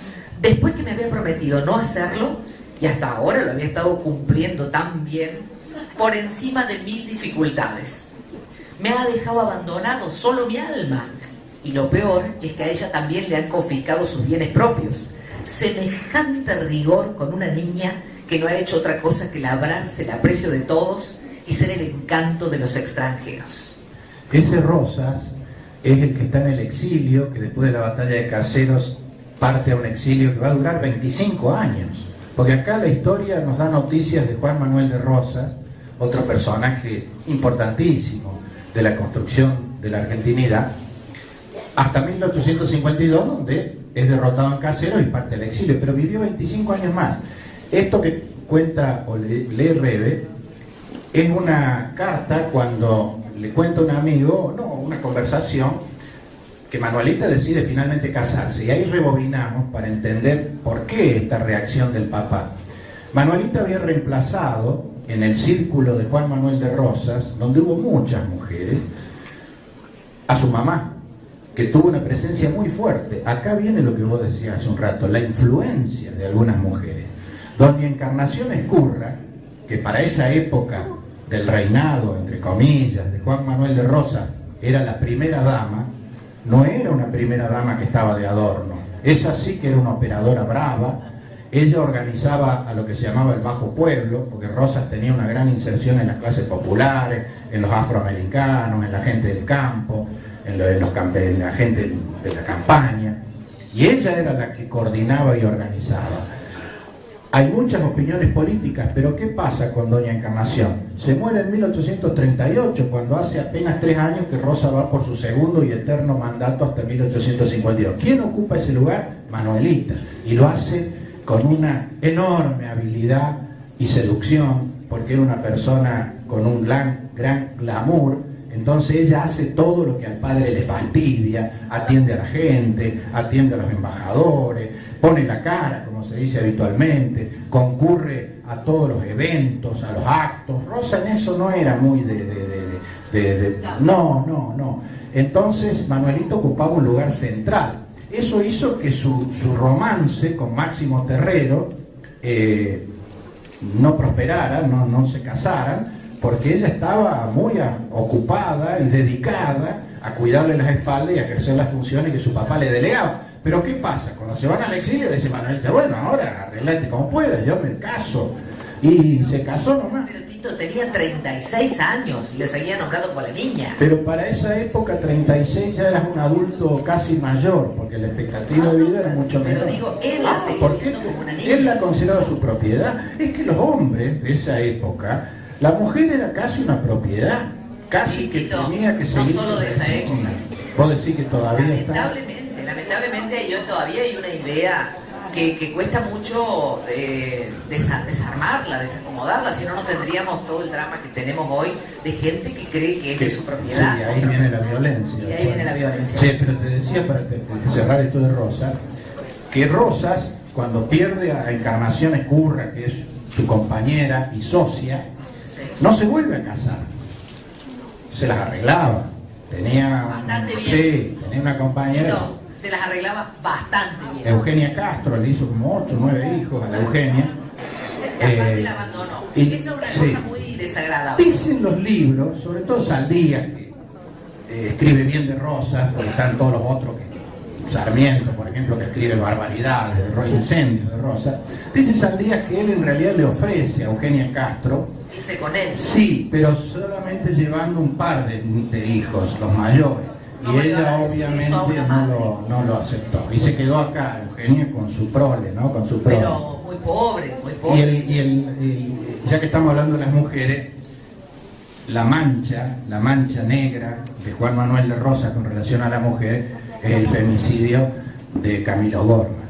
después que me había prometido no hacerlo, y hasta ahora lo había estado cumpliendo tan bien, por encima de 1000 dificultades. Me ha dejado abandonado solo mi alma, y lo peor es que a ella también le han confiscado sus bienes propios. Semejante rigor con una niña que no ha hecho otra cosa que labrarse el aprecio de todos y ser el encanto de los extranjeros. Ese Rosas es el que está en el exilio, que después de la batalla de Caseros parte a un exilio que va a durar 25 años. Porque acá la historia nos da noticias de Juan Manuel de Rosas, otro personaje importantísimo de la construcción de la argentinidad, hasta 1852, donde es derrotado en Caseros y parte al exilio, pero vivió 25 años más. Esto que cuenta o lee Rebe es una carta cuando le cuenta a un amigo, una conversación, que Manuelita decide finalmente casarse, y ahí rebobinamos para entender por qué esta reacción del papá. Manuelita había reemplazado en el círculo de Juan Manuel de Rosas, donde hubo muchas mujeres, a su mamá, que tuvo una presencia muy fuerte. Acá viene lo que vos decías hace un rato, la influencia de algunas mujeres. Doña Encarnación Escurra, que para esa época del reinado, entre comillas, de Juan Manuel de Rosas, era la primera dama, no era una primera dama que estaba de adorno, Esa sí que era una operadora brava. Ella organizaba a lo que se llamaba el Bajo Pueblo, porque Rosas tenía una gran inserción en las clases populares, en los afroamericanos, en la gente del campo, en la gente de la campaña, y ella era la que coordinaba y organizaba. Hay muchas opiniones políticas, pero ¿qué pasa con doña Encarnación? Se muere en 1838, cuando hace apenas 3 años que Rosa va por su segundo y eterno mandato hasta 1852. ¿Quién ocupa ese lugar? Manuelita, y lo hace con una enorme habilidad y seducción, porque era una persona con un gran glamour. Entonces ella hace todo lo que al padre le fastidia, atiende a la gente, atiende a los embajadores, pone la cara, como se dice habitualmente, concurre a todos los eventos, a los actos. Rosa en eso no era muy no. Entonces Manuelito ocupaba un lugar central. Eso hizo que su romance con Máximo Terrero no prosperara, no se casaran, porque ella estaba muy ocupada y dedicada a cuidarle las espaldas y a ejercer las funciones que su papá le delegaba. Pero ¿qué pasa? Cuando se van al exilio dice Manuelita, bueno, ahora arreglate como puedas, yo me caso. Y se casó nomás. Pero Tito tenía 36 años y le seguía nombrando como la niña. Pero para esa época 36 ya eras un adulto casi mayor, porque la expectativa de vida era mucho menor. Pero digo, él la seguía viendo como una niña. Él la consideraba su propiedad. Es que los hombres de esa época, la mujer era casi una propiedad, casi Sí, que Tito, tenía que seguir. no solo de esa época. Vos decís que todavía está. Lamentablemente yo todavía hay una idea que cuesta mucho desarmarla, desacomodarla, si no tendríamos todo el drama que tenemos hoy de gente que cree que es de su propiedad. Sí, ahí viene la violencia. Y ahí viene la violencia. Sí, pero te decía, para cerrar esto de Rosa, que Rosas, cuando pierde a Encarnación Escurra, que es su compañera y socia, Sí. no se vuelve a casar. Se las arreglaba. Tenía, Bastante bien. Sí, tenía una compañera. Tito, se las arreglaba bastante bien. Eugenia Castro, le hizo como 8 o 9 hijos a la Eugenia. Aparte la abandonó. Y, Eso es una sí. cosa muy desagradable. Dicen los libros, sobre todo Saldías, que escribe bien de Rosas, porque están todos los otros, Sarmiento, por ejemplo, que escribe barbaridades, incendios de Rosas. Dice Saldías que él en realidad le ofrece a Eugenia Castro, Irse con él. sí, pero solamente llevando un par de hijos, los mayores. No Y me iba ella a decir obviamente eso a una madre. no lo aceptó. Y se quedó acá, Eugenia, con su prole, ¿no? Con su prole. Pero muy pobre, muy pobre. Ya que estamos hablando de las mujeres, la mancha negra de Juan Manuel de Rosas con relación a la mujer es el femicidio de Camilo Gorman.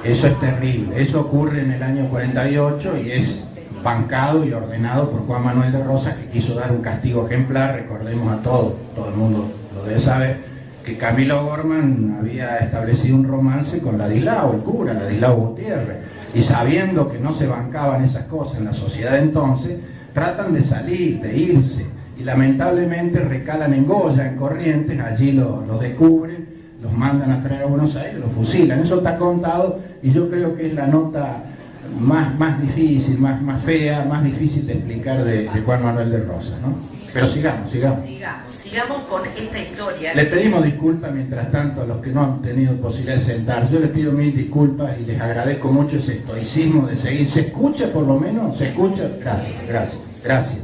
Eso es terrible. Eso ocurre en el año 48 y es bancado y ordenado por Juan Manuel de Rosas, que quiso dar un castigo ejemplar. Recordemos a todo el mundo lo debe saber, que Camilo Gorman había establecido un romance con Ladislao, el cura, Ladislao Gutiérrez, y sabiendo que no se bancaban esas cosas en la sociedad de entonces, tratan de salir, de irse, y lamentablemente recalan en Goya, en Corrientes. Allí los descubren, los mandan a traer a Buenos Aires, los fusilan. Eso está contado, y yo creo que es la nota más difícil, más fea, más difícil de explicar de Juan Manuel de Rosas, ¿no? Pero sigamos con esta historia. Le pedimos disculpas mientras tanto a los que no han tenido posibilidad de sentarse. Yo les pido 1000 disculpas y les agradezco mucho ese estoicismo de seguir. ¿Se escucha por lo menos? ¿Se escucha? Gracias.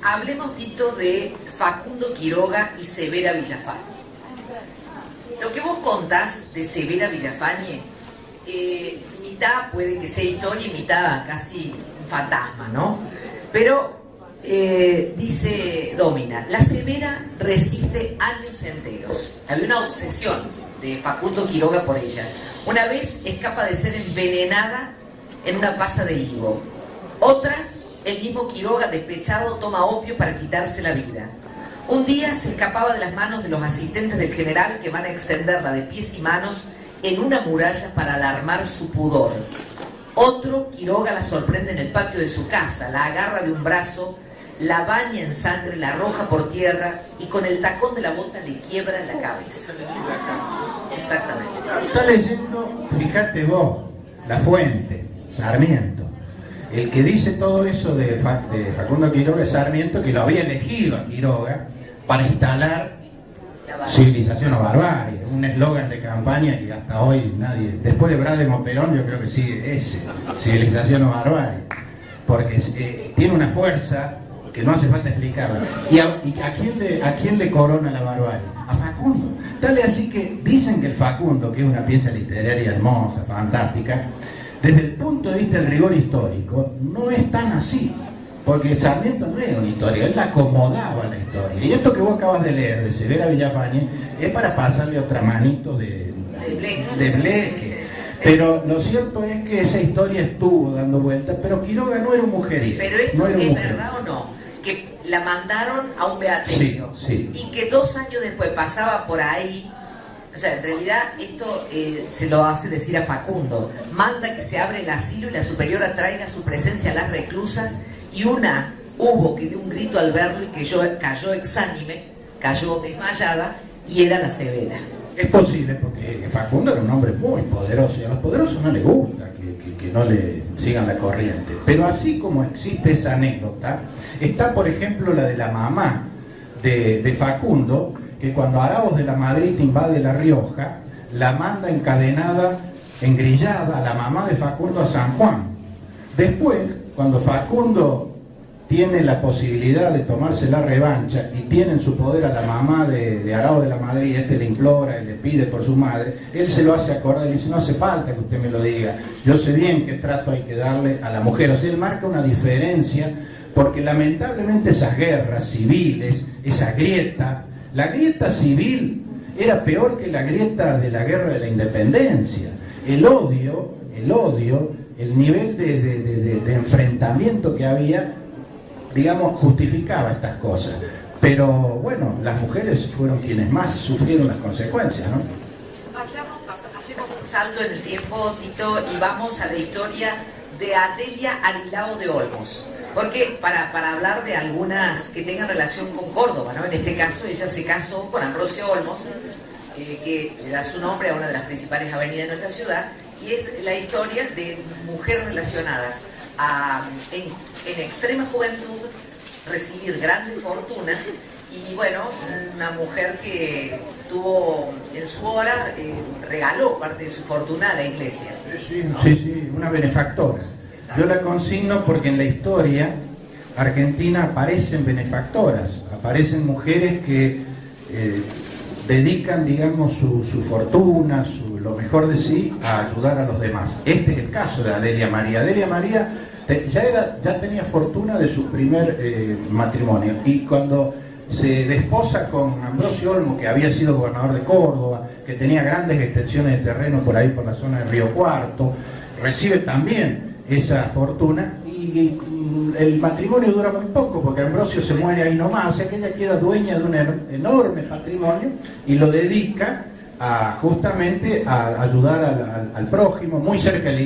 Hablemos, Tito, de Facundo Quiroga y Severa Villafañe. Lo que vos contás de Severa Villafañe, mitad puede que sea historia y mitad casi un fantasma, ¿no? Pero dice Domina, la Severa resiste años enteros. Había una obsesión de Facundo Quiroga por ella. Una vez es capaz de ser envenenada en una pasa de higo. Otra, el mismo Quiroga despechado toma opio para quitarse la vida. Un día se escapaba de las manos de los asistentes del general, que van a extenderla de pies y manos en una muralla para alarmar su pudor. Otro, Quiroga la sorprende en el patio de su casa, la agarra de un brazo, la baña en sangre, la arroja por tierra y con el tacón de la bota le quiebra la cabeza. Exactamente. Está leyendo, fíjate vos, la fuente, Sarmiento. El que dice todo eso de Facundo Quiroga es Sarmiento, que lo había elegido a Quiroga para instalar civilización o barbarie. un eslogan de campaña y hasta hoy nadie, después de Brademo Perón yo creo que sigue ese, civilización o barbarie, porque tiene una fuerza que no hace falta explicarla. ¿Y a quién le corona la barbarie? A Facundo. Tal es así que dicen que el Facundo, que es una pieza literaria hermosa, fantástica, desde el punto de vista del rigor histórico, no es tan así. Porque Sarmiento no era un histórico, él acomodaba la historia. Y esto que vos acabas de leer de Severa Villafañe es para pasarle otra manito de Bleque. Pero lo cierto es que esa historia estuvo dando vueltas, pero Quiroga no era un mujeriego. Pero esto es verdad o no, que la mandaron a un beaterio, sí. Y que 2 años después pasaba por ahí. O sea, en realidad esto se lo hace decir a Facundo. Manda que se abra el asilo y la superiora traiga a su presencia a las reclusas, y una hubo que dio un grito al verlo y que cayó exánime, cayó desmayada, y era la Severa. Es posible, porque Facundo era un hombre muy poderoso, y a los poderosos no les gusta que no le sigan la corriente. Pero así como existe esa anécdota, está por ejemplo la de la mamá de Facundo, que cuando Arauz de la Madrid invade La Rioja, la manda encadenada, engrillada, a la mamá de Facundo a San Juan. Después, cuando Facundo tiene la posibilidad de tomarse la revancha y tiene en su poder a la mamá de Arauz de la Madrid, le implora y le pide por su madre, él se lo hace acordar y dice: no hace falta que usted me lo diga, yo sé bien qué trato hay que darle a la mujer. O sea, él marca una diferencia, porque lamentablemente esas guerras civiles, esa grieta, la grieta civil era peor que la grieta de la guerra de la independencia. El odio, el nivel de enfrentamiento que había, digamos, justificaba estas cosas. Pero bueno, las mujeres fueron quienes más sufrieron las consecuencias, ¿no? Hacemos un salto en el tiempo, Tito, y vamos a la historia de Adelia Arilao de Olmos. Porque para hablar de algunas que tengan relación con Córdoba, ¿no? En este caso ella se casó con Ambrosio Olmos, que le da su nombre a una de las principales avenidas de nuestra ciudad, y es la historia de mujeres relacionadas a, en extrema juventud, recibir grandes fortunas, y bueno, una mujer que tuvo en su hora, regaló parte de su fortuna a la iglesia. Sí, una benefactora. Yo la consigno porque en la historia argentina aparecen benefactoras, aparecen mujeres que dedican, digamos, su fortuna, lo mejor de sí, a ayudar a los demás. Este es el caso de Adelia María. Adelia María ya tenía fortuna de su primer matrimonio, y cuando se desposa con Ambrosio Olmos, que había sido gobernador de Córdoba, que tenía grandes extensiones de terreno por ahí por la zona de Río Cuarto, recibe también esa fortuna, y el matrimonio dura muy poco, porque Ambrosio se muere ahí nomás. O sea que ella queda dueña de un enorme patrimonio y lo dedica justamente a ayudar al prójimo, muy cerca de la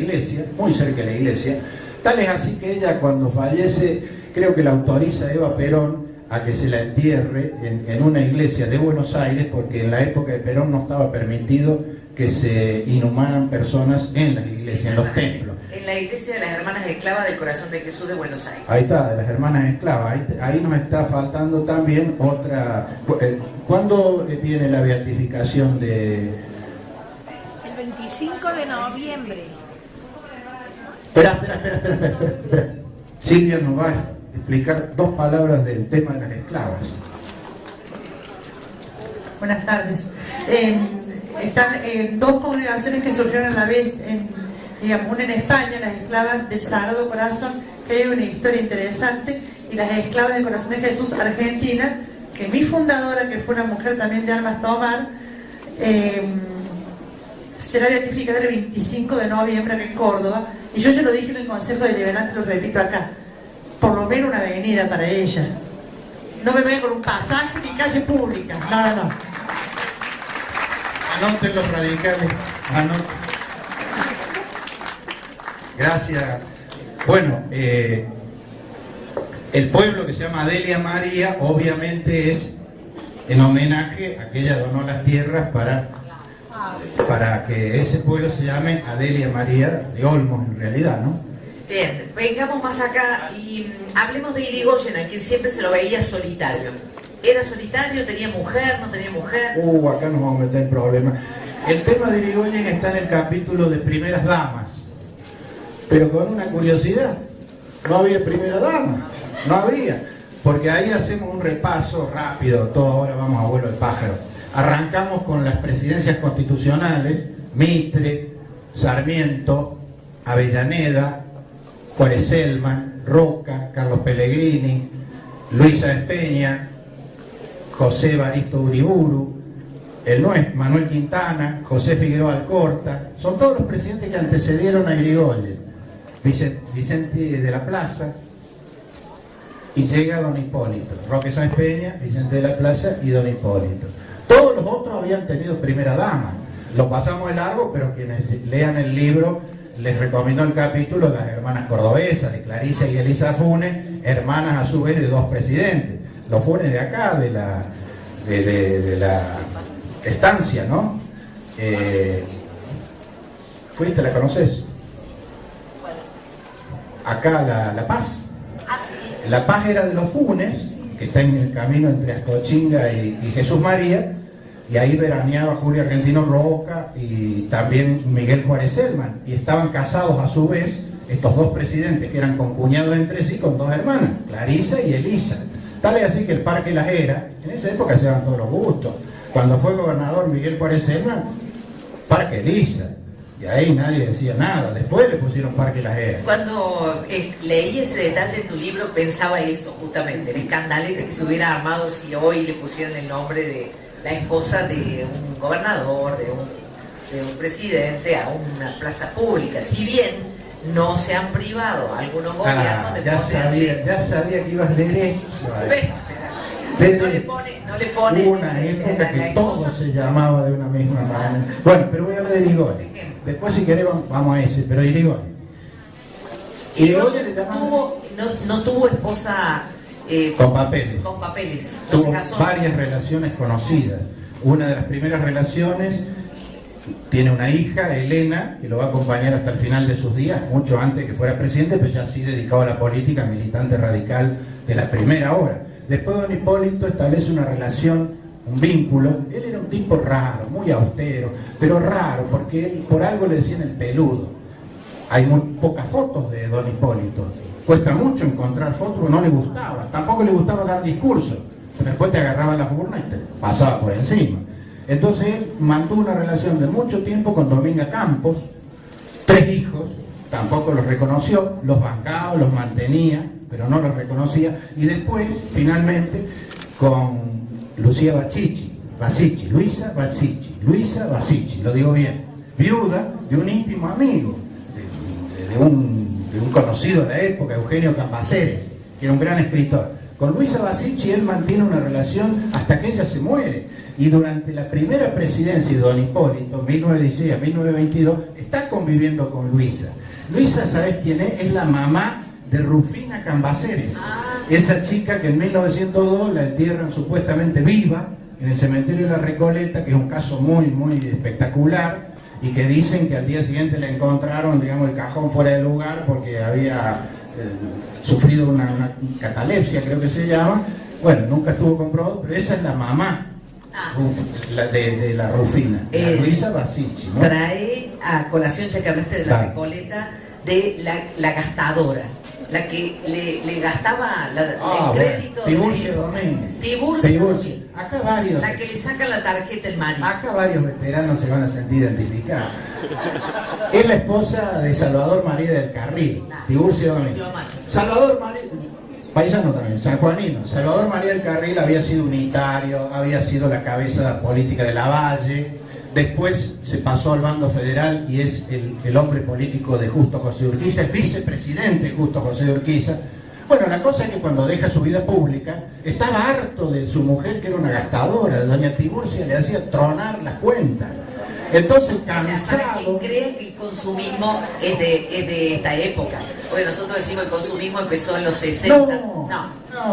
iglesia. Tal es así que ella, cuando fallece, creo que la autoriza Eva Perón a que se la entierre en una iglesia de Buenos Aires, porque en la época de Perón no estaba permitido que se inhumaran personas en las iglesias, en los templos. En la iglesia de las Hermanas Esclavas del Corazón de Jesús de Buenos Aires. Ahí está, de las Hermanas Esclavas. Ahí nos está faltando también otra. ¿Cuándo viene la beatificación de...? El 25 de noviembre. Espera. Silvia nos va a explicar 2 palabras del tema de las esclavas. Buenas tardes. Están 2 congregaciones que surgieron a la vez, digamos, una en España, las esclavas del Sagrado Corazón, que hay una historia interesante, y las esclavas del Corazón de Jesús, Argentina, que mi fundadora, que fue una mujer también de armas tomar, será beatificada el 25 de noviembre acá en Córdoba, y yo ya lo dije en el Consejo de Liberante, lo repito acá, por lo menos una avenida para ella. No me vengan con un pasaje ni calle pública, no. Anoten los radicales, anoten. Gracias. Bueno, el pueblo que se llama Adelia María, obviamente es en homenaje a que ella donó las tierras para que ese pueblo se llame Adelia María de Olmos, en realidad, ¿no? Bien, vengamos más acá y hablemos de Irigoyen, a quien siempre se lo veía solitario. ¿Era solitario? ¿Tenía mujer? ¿No tenía mujer? Acá nos vamos a meter en problemas. El tema de Irigoyen está en el capítulo de primeras damas, pero con una curiosidad: no había primera dama, no habría, porque ahí hacemos un repaso rápido, todo ahora vamos a vuelo de pájaro. Arrancamos con las presidencias constitucionales: Mitre, Sarmiento, Avellaneda, Juárez Celman, Roca, Carlos Pellegrini, Luisa Espeña, José Evaristo Uriburu, el nuez, Manuel Quintana, José Figueroa Alcorta. Son todos los presidentes que antecedieron a Irigoyen. Vicente de la Plaza, y llega don Hipólito. Roque Sáenz Peña, Vicente de la Plaza y don Hipólito. Todos los otros habían tenido primera dama. Lo pasamos de largo, pero quienes lean el libro, les recomiendo el capítulo de las hermanas cordobesas, de Clarisa y Elisa Funes, hermanas a su vez de dos presidentes. Los Funes de acá, de la estancia, ¿no? ¿Fuiste? ¿La conoces? Acá La Paz. La Paz era de los Funes, que está en el camino entre Ascochinga y Jesús María, y ahí veraneaba Julio Argentino Roca y también Miguel Juárez Celman, y estaban casados a su vez estos dos presidentes, que eran concuñados entre sí, con dos hermanas, Clarisa y Elisa. Tal es así que el Parque Las Heras, en esa época se daban todos los gustos. Cuando fue gobernador Miguel Juárez Celman, Parque Elisa. Y ahí nadie decía nada. Después le pusieron Parque Las Heras. Cuando leí ese detalle en tu libro, pensaba eso justamente, el escandalete que se hubiera armado si hoy le pusieran el nombre de la esposa de un gobernador, de un presidente, a una plaza pública. Si bien no se han privado algunos gobiernos de ponerle... Ya sabía que ibas derecho. No le pone una época que todo se llamaba de una misma manera. Bueno, pero voy a hablar de Irigoyen. Después, si querés, vamos a ese, pero Irigoyen. Irigoyen no tuvo esposa con papeles. Con papeles. Tuvo Se casó. varias relaciones conocidas. Una de las primeras relaciones, tiene una hija, Elena, que lo va a acompañar hasta el final de sus días, mucho antes de que fuera presidente, pero ya así dedicado a la política, militante radical de la primera hora. Después don Hipólito establece una relación, un vínculo. Él era un tipo raro, muy austero, pero raro, porque él, por algo le decían el peludo. Hay muy pocas fotos de don Hipólito. Cuesta mucho encontrar fotos, porque no le gustaba. Tampoco le gustaba dar discursos, pero después te agarraba las urnas y te pasaba por encima. Entonces él mantuvo una relación de mucho tiempo con Dominga Campos, 3 hijos, tampoco los reconoció, los bancaba, los mantenía, pero no los reconocía, y después, finalmente, con Luisa Basichi, lo digo bien, viuda de un íntimo amigo, de un conocido de la época, Eugenio Cambaceres, que era un gran escritor. Con Luisa Basichi él mantiene una relación hasta que ella se muere, y durante la primera presidencia de don Hipólito, 1916 a 1922, está conviviendo con Luisa. Luisa, ¿sabés quién es? Es la mamá de Rufina Cambaceres, esa chica que en 1902 la entierran supuestamente viva en el cementerio de la Recoleta, que es un caso muy, muy espectacular, y que dicen que al día siguiente la encontraron, digamos, el cajón fuera de lugar porque había sufrido una catalepsia, creo que se llama. Bueno, nunca estuvo comprobado, pero esa es la mamá de la Rufina, la Luisa Basichi, ¿no? Trae a colación, ya que hablaste de la Recoleta, de la gastadora, la que le gastaba el crédito. Tiburcio Domínguez. Acá varios. La que le saca la tarjeta el marido. Acá varios veteranos se van a sentir identificados. Es la esposa de Salvador María del Carril, Tiburcio Domínguez. Salvador María, paisano también, sanjuanino. Salvador María del Carril había sido unitario, había sido la cabeza política de Lavalle. Después se pasó al bando federal y es el hombre político de Justo José Urquiza, es vicepresidente de Justo José Urquiza. Bueno, la cosa es que cuando deja su vida pública, estaba harto de su mujer, que era una gastadora. Doña Tiburcia le hacía tronar las cuentas. Entonces, cansado... Para quien cree que el consumismo es de esta época, porque nosotros decimos que el consumismo empezó en los 60. No,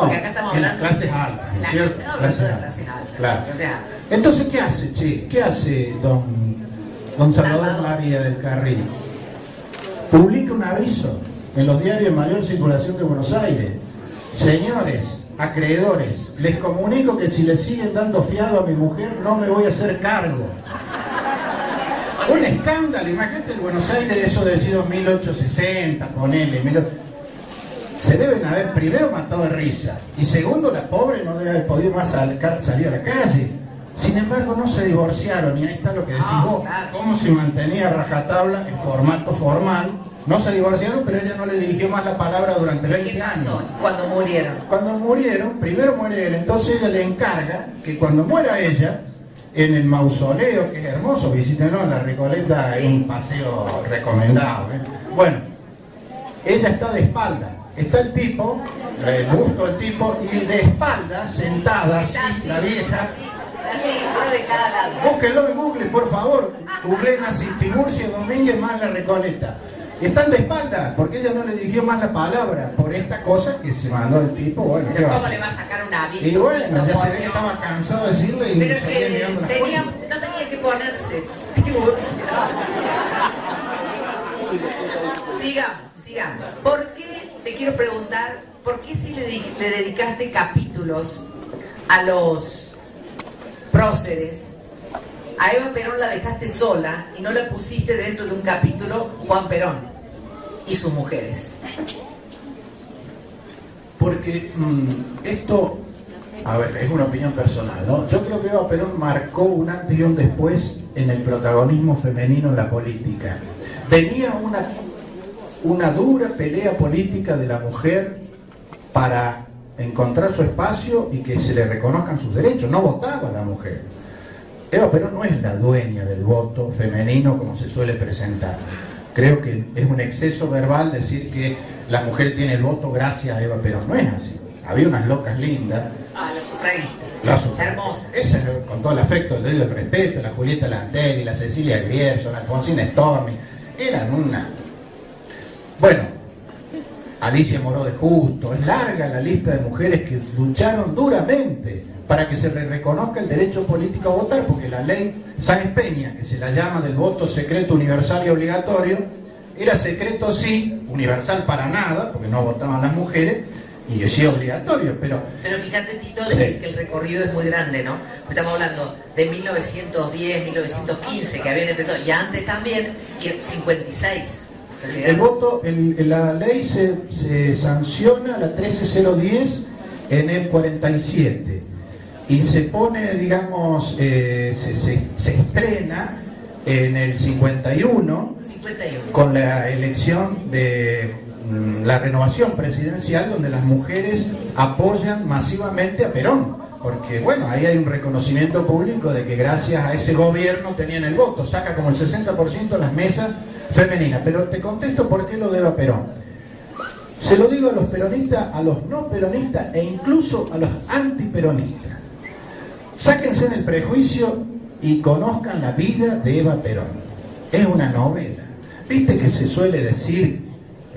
porque acá estamos hablando en las clases altas, ¿cierto? Clases altas. Claro. O sea, entonces, ¿qué hace, che? ¿Qué hace don Salvador María del Carril? Publica un aviso en los diarios de mayor circulación de Buenos Aires. Señores, acreedores, les comunico que si le siguen dando fiado a mi mujer no me voy a hacer cargo. Un escándalo, imagínate el Buenos Aires de eso de sido 1860, ponele, se deben haber primero matado de risa y segundo la pobre no debe haber podido más salir a la calle. Sin embargo no se divorciaron y ahí está lo que decís vos, cómo se mantenía a rajatabla en formato formal. No se divorciaron, pero ella no le dirigió más la palabra durante 20 años. ¿Qué pasó cuando murieron? Cuando murieron, primero muere él, entonces ella le encarga que cuando muera ella, en el mausoleo, que es hermoso, visítenlo, en la Recoleta, es un paseo recomendado. Bueno, ella está de espalda, está el tipo, el busto del tipo, y de espalda, sentada, así, la vieja. Búsquenlo en Google, por favor. Googleen así, Tiburcio Domínguez más la Recoleta. Están de espalda, porque ella no le dirigió más la palabra por esta cosa que se mandó el tipo. Bueno, pero ¿cómo le va a sacar un aviso? Y bueno, ya se ve que estaba cansado de decirle y pero seguía mirando las cuentas. No tenía que ponerse. Sigamos. ¿Por qué, te quiero preguntar, por qué si le dedicaste capítulos a los próceres, a Eva Perón la dejaste sola y no la pusiste dentro de un capítulo Juan Perón y sus mujeres? Porque esto, a ver, es una opinión personal, ¿no? Yo creo que Eva Perón marcó un antes y un después en el protagonismo femenino en la política. Venía una dura pelea política de la mujer para encontrar su espacio y que se le reconozcan sus derechos. No votaba la mujer. Eva Perón no es la dueña del voto femenino como se suele presentar. Creo que es un exceso verbal decir que la mujer tiene el voto gracias a Eva Perón. No es así. Había unas locas lindas. Las sufragistas. Las sufragistas. Hermosas. Esa, con todo el afecto, el debido respeto, la Julieta Lantelli, la Cecilia Grierson, la Alfonsina Stormi, eran una... Bueno, Alicia Moró de Justo, es larga la lista de mujeres que lucharon duramente para que se le reconozca el derecho político a votar, porque la ley Sáenz Peña, que se la llama del voto secreto universal y obligatorio, era secreto sí, universal para nada, porque no votaban las mujeres, y sí obligatorio, pero fíjate, Tito, que el recorrido es muy grande, ¿no? Estamos hablando de 1910, 1915, que habían empezado, y antes también, que 56. El voto, la ley se sanciona, la 13010, en el 47. Y se pone, digamos, se estrena en el 51 con la elección de la renovación presidencial, donde las mujeres apoyan masivamente a Perón, porque bueno, ahí hay un reconocimiento público de que gracias a ese gobierno tenían el voto, saca como el 60% las mesas femeninas. Pero te contesto por qué lo debe a Perón. Se lo digo a los peronistas, a los no peronistas e incluso a los antiperonistas. Sáquense en el prejuicio y conozcan la vida de Eva Perón. Es una novela. ¿Viste que se suele decir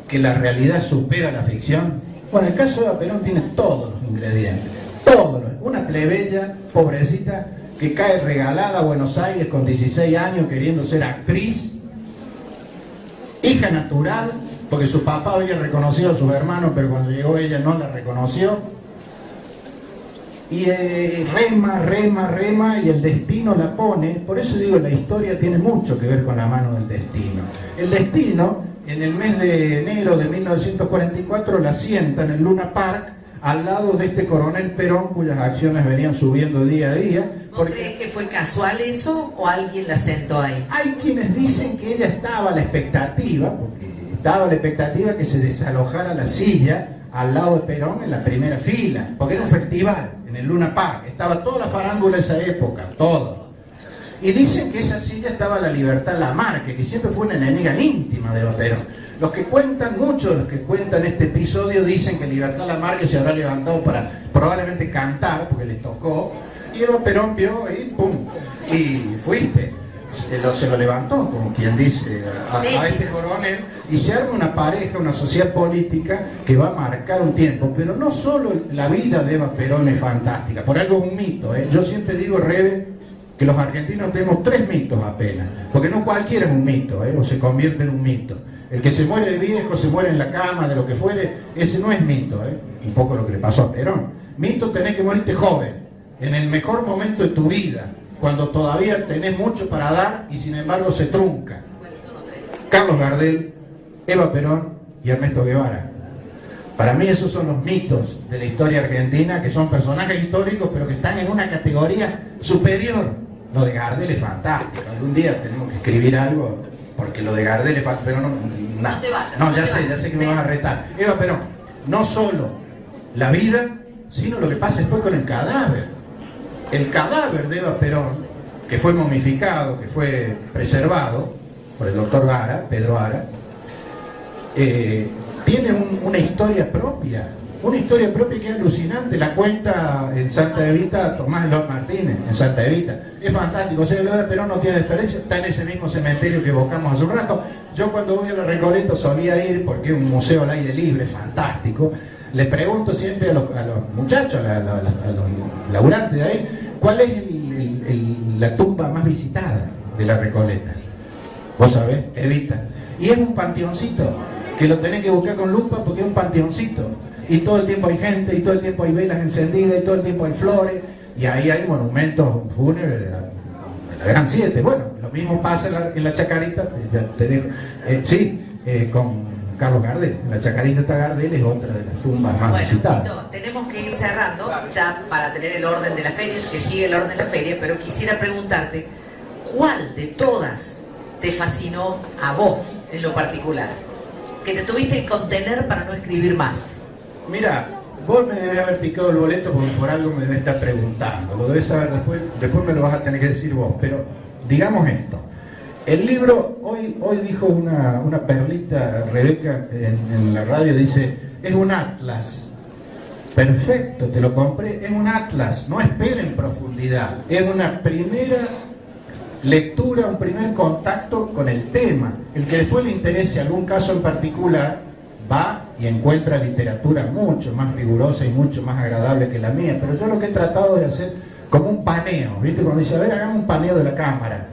que la realidad supera la ficción? Bueno, el caso de Eva Perón tiene todos los ingredientes. Todos. Una plebeya, pobrecita, que cae regalada a Buenos Aires con 16 años queriendo ser actriz. Hija natural, porque su papá había reconocido a sus hermanos, pero cuando llegó ella no la reconoció. Y rema, y el destino la pone. Por eso digo, la historia tiene mucho que ver con la mano del destino. El destino, en el mes de enero de 1944, la sienta en el Luna Park, al lado de este coronel Perón, cuyas acciones venían subiendo día a día. ¿No crees que fue casual eso o alguien la sentó ahí? Hay quienes dicen que ella estaba a la expectativa, porque estaba a la expectativa que se desalojara la silla al lado de Perón en la primera fila, porque era un festival en el Luna Park, estaba toda la farándula de esa época, todo. Y dicen que esa silla estaba la Libertad Lamarque, que siempre fue una enemiga íntima de Perón. Los que cuentan, muchos de los que cuentan este episodio dicen que Libertad Lamarque se habrá levantado para probablemente cantar, porque le tocó, y Eva Perón vio y ¡pum! Y fuiste. Se lo levantó, como quien dice, a este coronel, y se arma una pareja, una sociedad política que va a marcar un tiempo. Pero no solo la vida de Eva Perón es fantástica, por algo es un mito, ¿eh? Yo siempre digo, Rebe, que los argentinos tenemos 3 mitos apenas, porque no cualquiera es un mito, o se convierte en un mito. El que se muere de viejo, se muere en la cama, de lo que fuere, ese no es mito, un poco lo que le pasó a Perón. Mito, tenés que morirte joven, en el mejor momento de tu vida, cuando todavía tenés mucho para dar y sin embargo se trunca. Carlos Gardel, Eva Perón y Ernesto Guevara. Para mí esos son los mitos de la historia argentina, que son personajes históricos, pero que están en una categoría superior. Lo de Gardel es fantástico. Algún día tenemos que escribir algo, porque lo de Gardel es fantástico. Pero no te vayas. No, ya sé que me van a retar. Eva Perón, no solo la vida, sino lo que pasa después con el cadáver. El cadáver de Eva Perón, que fue momificado, que fue preservado por el doctor Gara, Pedro Gara, tiene una historia propia que es alucinante. La cuenta en Santa Evita Tomás López Martínez, en Santa Evita. Es fantástico. O sea, lo de Perón no tiene desperdicio, está en ese mismo cementerio que evocamos hace un rato. Yo cuando voy a la Recoleta solía ir, porque es un museo al aire libre, fantástico. Le pregunto siempre a los muchachos, a los laburantes de ahí, ¿cuál es la tumba más visitada de la Recoleta? Vos sabés, Evita. Y es un panteoncito, que lo tenés que buscar con lupa porque es un panteoncito. Y todo el tiempo hay gente, y todo el tiempo hay velas encendidas, y todo el tiempo hay flores, y ahí hay monumentos fúnebres de la Gran Siete. Bueno, lo mismo pasa en la Chacarita, ya te dejo, con Carlos Gardel. En la Chacarita está Gardel, es otra de las tumbas más visitadas. Tito, tenemos que ir cerrando ya para tener el orden de las ferias, que sigue el orden de la feria, pero quisiera preguntarte, ¿cuál de todas te fascinó a vos en lo particular? Que te tuviste que contener para no escribir más. Mira, vos me debes haber picado el boleto porque por algo me debes estar preguntando. Lo debes saber después me lo vas a tener que decir vos. Pero digamos esto. El libro, hoy dijo una perlita, Rebeca, en la radio, dice, es un atlas. Perfecto, te lo compré, es un atlas. No esperen profundidad. Es una primera lectura, un primer contacto con el tema. El que después le interese algún caso en particular, va y encuentra literatura mucho más rigurosa y mucho más agradable que la mía. Pero yo lo que he tratado de hacer como un paneo, ¿viste? Cuando dice, a ver, hagamos un paneo de la cámara.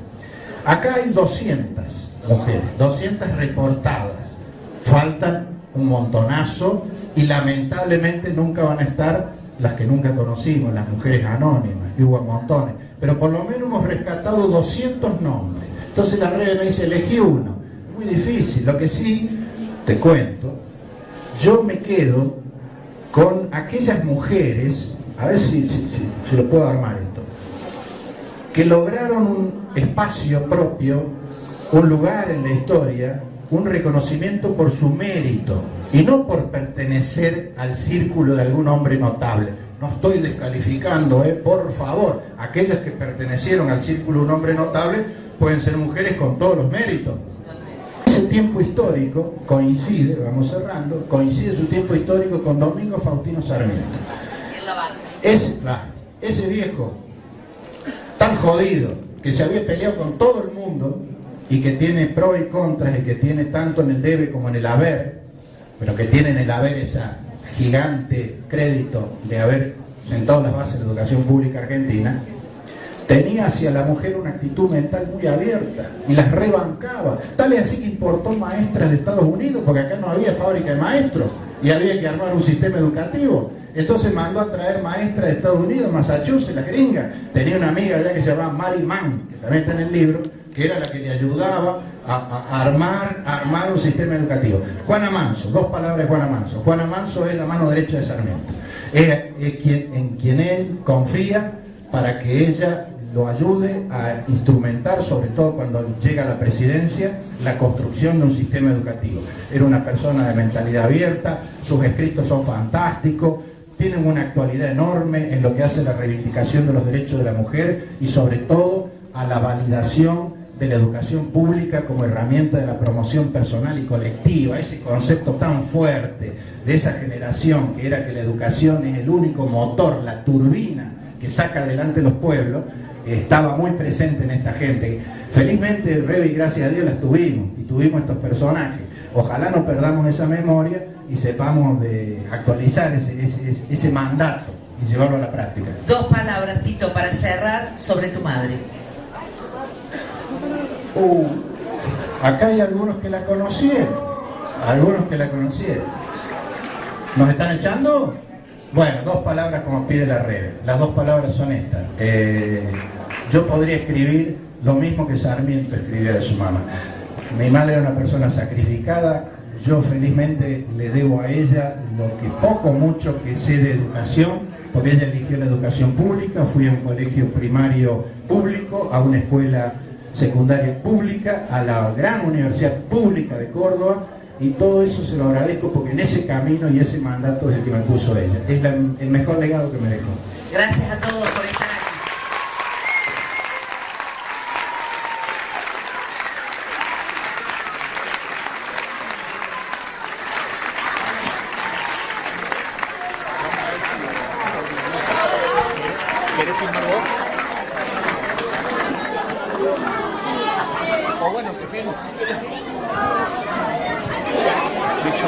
Acá hay 200 mujeres, 200 reportadas. Faltan un montonazo y lamentablemente nunca van a estar las que nunca conocimos, las mujeres anónimas, y hubo montones. Pero por lo menos hemos rescatado 200 nombres. Entonces la red me dice, elegí uno. Muy difícil. Lo que sí te cuento, yo me quedo con aquellas mujeres, a ver si lo puedo armar esto, que lograron un espacio propio, un lugar en la historia, un reconocimiento por su mérito y no por pertenecer al círculo de algún hombre notable. No estoy descalificando, por favor, aquellas que pertenecieron al círculo de un hombre notable pueden ser mujeres con todos los méritos. Ese tiempo histórico coincide, vamos cerrando, coincide su tiempo histórico con Domingo Faustino Sarmiento. Ese viejo tan jodido, que se había peleado con todo el mundo y que tiene pros y contras y que tiene tanto en el debe como en el haber, pero que tiene en el haber esa gigante crédito de haber sentado las bases de la educación pública argentina, tenía hacia la mujer una actitud mental muy abierta y las rebancaba. Tal es así que importó maestras de Estados Unidos, porque acá no había fábrica de maestros y había que armar un sistema educativo. Entonces mandó a traer maestras de Estados Unidos, Massachusetts, la gringa. Tenía una amiga allá que se llamaba Mary Mann, que también está en el libro, que era la que le ayudaba a armar un sistema educativo. Juana Manso, 2 palabras de Juana Manso. Juana Manso es la mano derecha de Sarmiento. Es en quien él confía para que ella lo ayude a instrumentar, sobre todo cuando llega a la presidencia, la construcción de un sistema educativo. Era una persona de mentalidad abierta, sus escritos son fantásticos, tienen una actualidad enorme en lo que hace la reivindicación de los derechos de la mujer y sobre todo a la validación de la educación pública como herramienta de la promoción personal y colectiva, ese concepto tan fuerte de esa generación que era que la educación es el único motor, la turbina que saca adelante los pueblos, estaba muy presente en esta gente. Felizmente, Rebe, y gracias a Dios las tuvimos, y tuvimos estos personajes. Ojalá no perdamos esa memoria y sepamos de actualizar ese mandato y llevarlo a la práctica. 2 palabras, Tito, para cerrar, sobre tu madre. Acá hay algunos que la conocieron. Algunos que la conocieron. ¿Nos están echando? Bueno, 2 palabras como pide la red. Las 2 palabras son estas. Yo podría escribir lo mismo que Sarmiento escribía de su mamá. Mi madre era una persona sacrificada. Yo felizmente le debo a ella lo que poco o mucho que sé de educación, porque ella eligió la educación pública. Fui a un colegio primario público, a una escuela secundaria pública, a la gran universidad pública de Córdoba, y todo eso se lo agradezco porque en ese camino y ese mandato es el que me puso ella. Es el mejor legado que me dejó. Gracias a todos por estar aquí. ¿Quieres filmar vos? O bueno, que filmes. De hecho,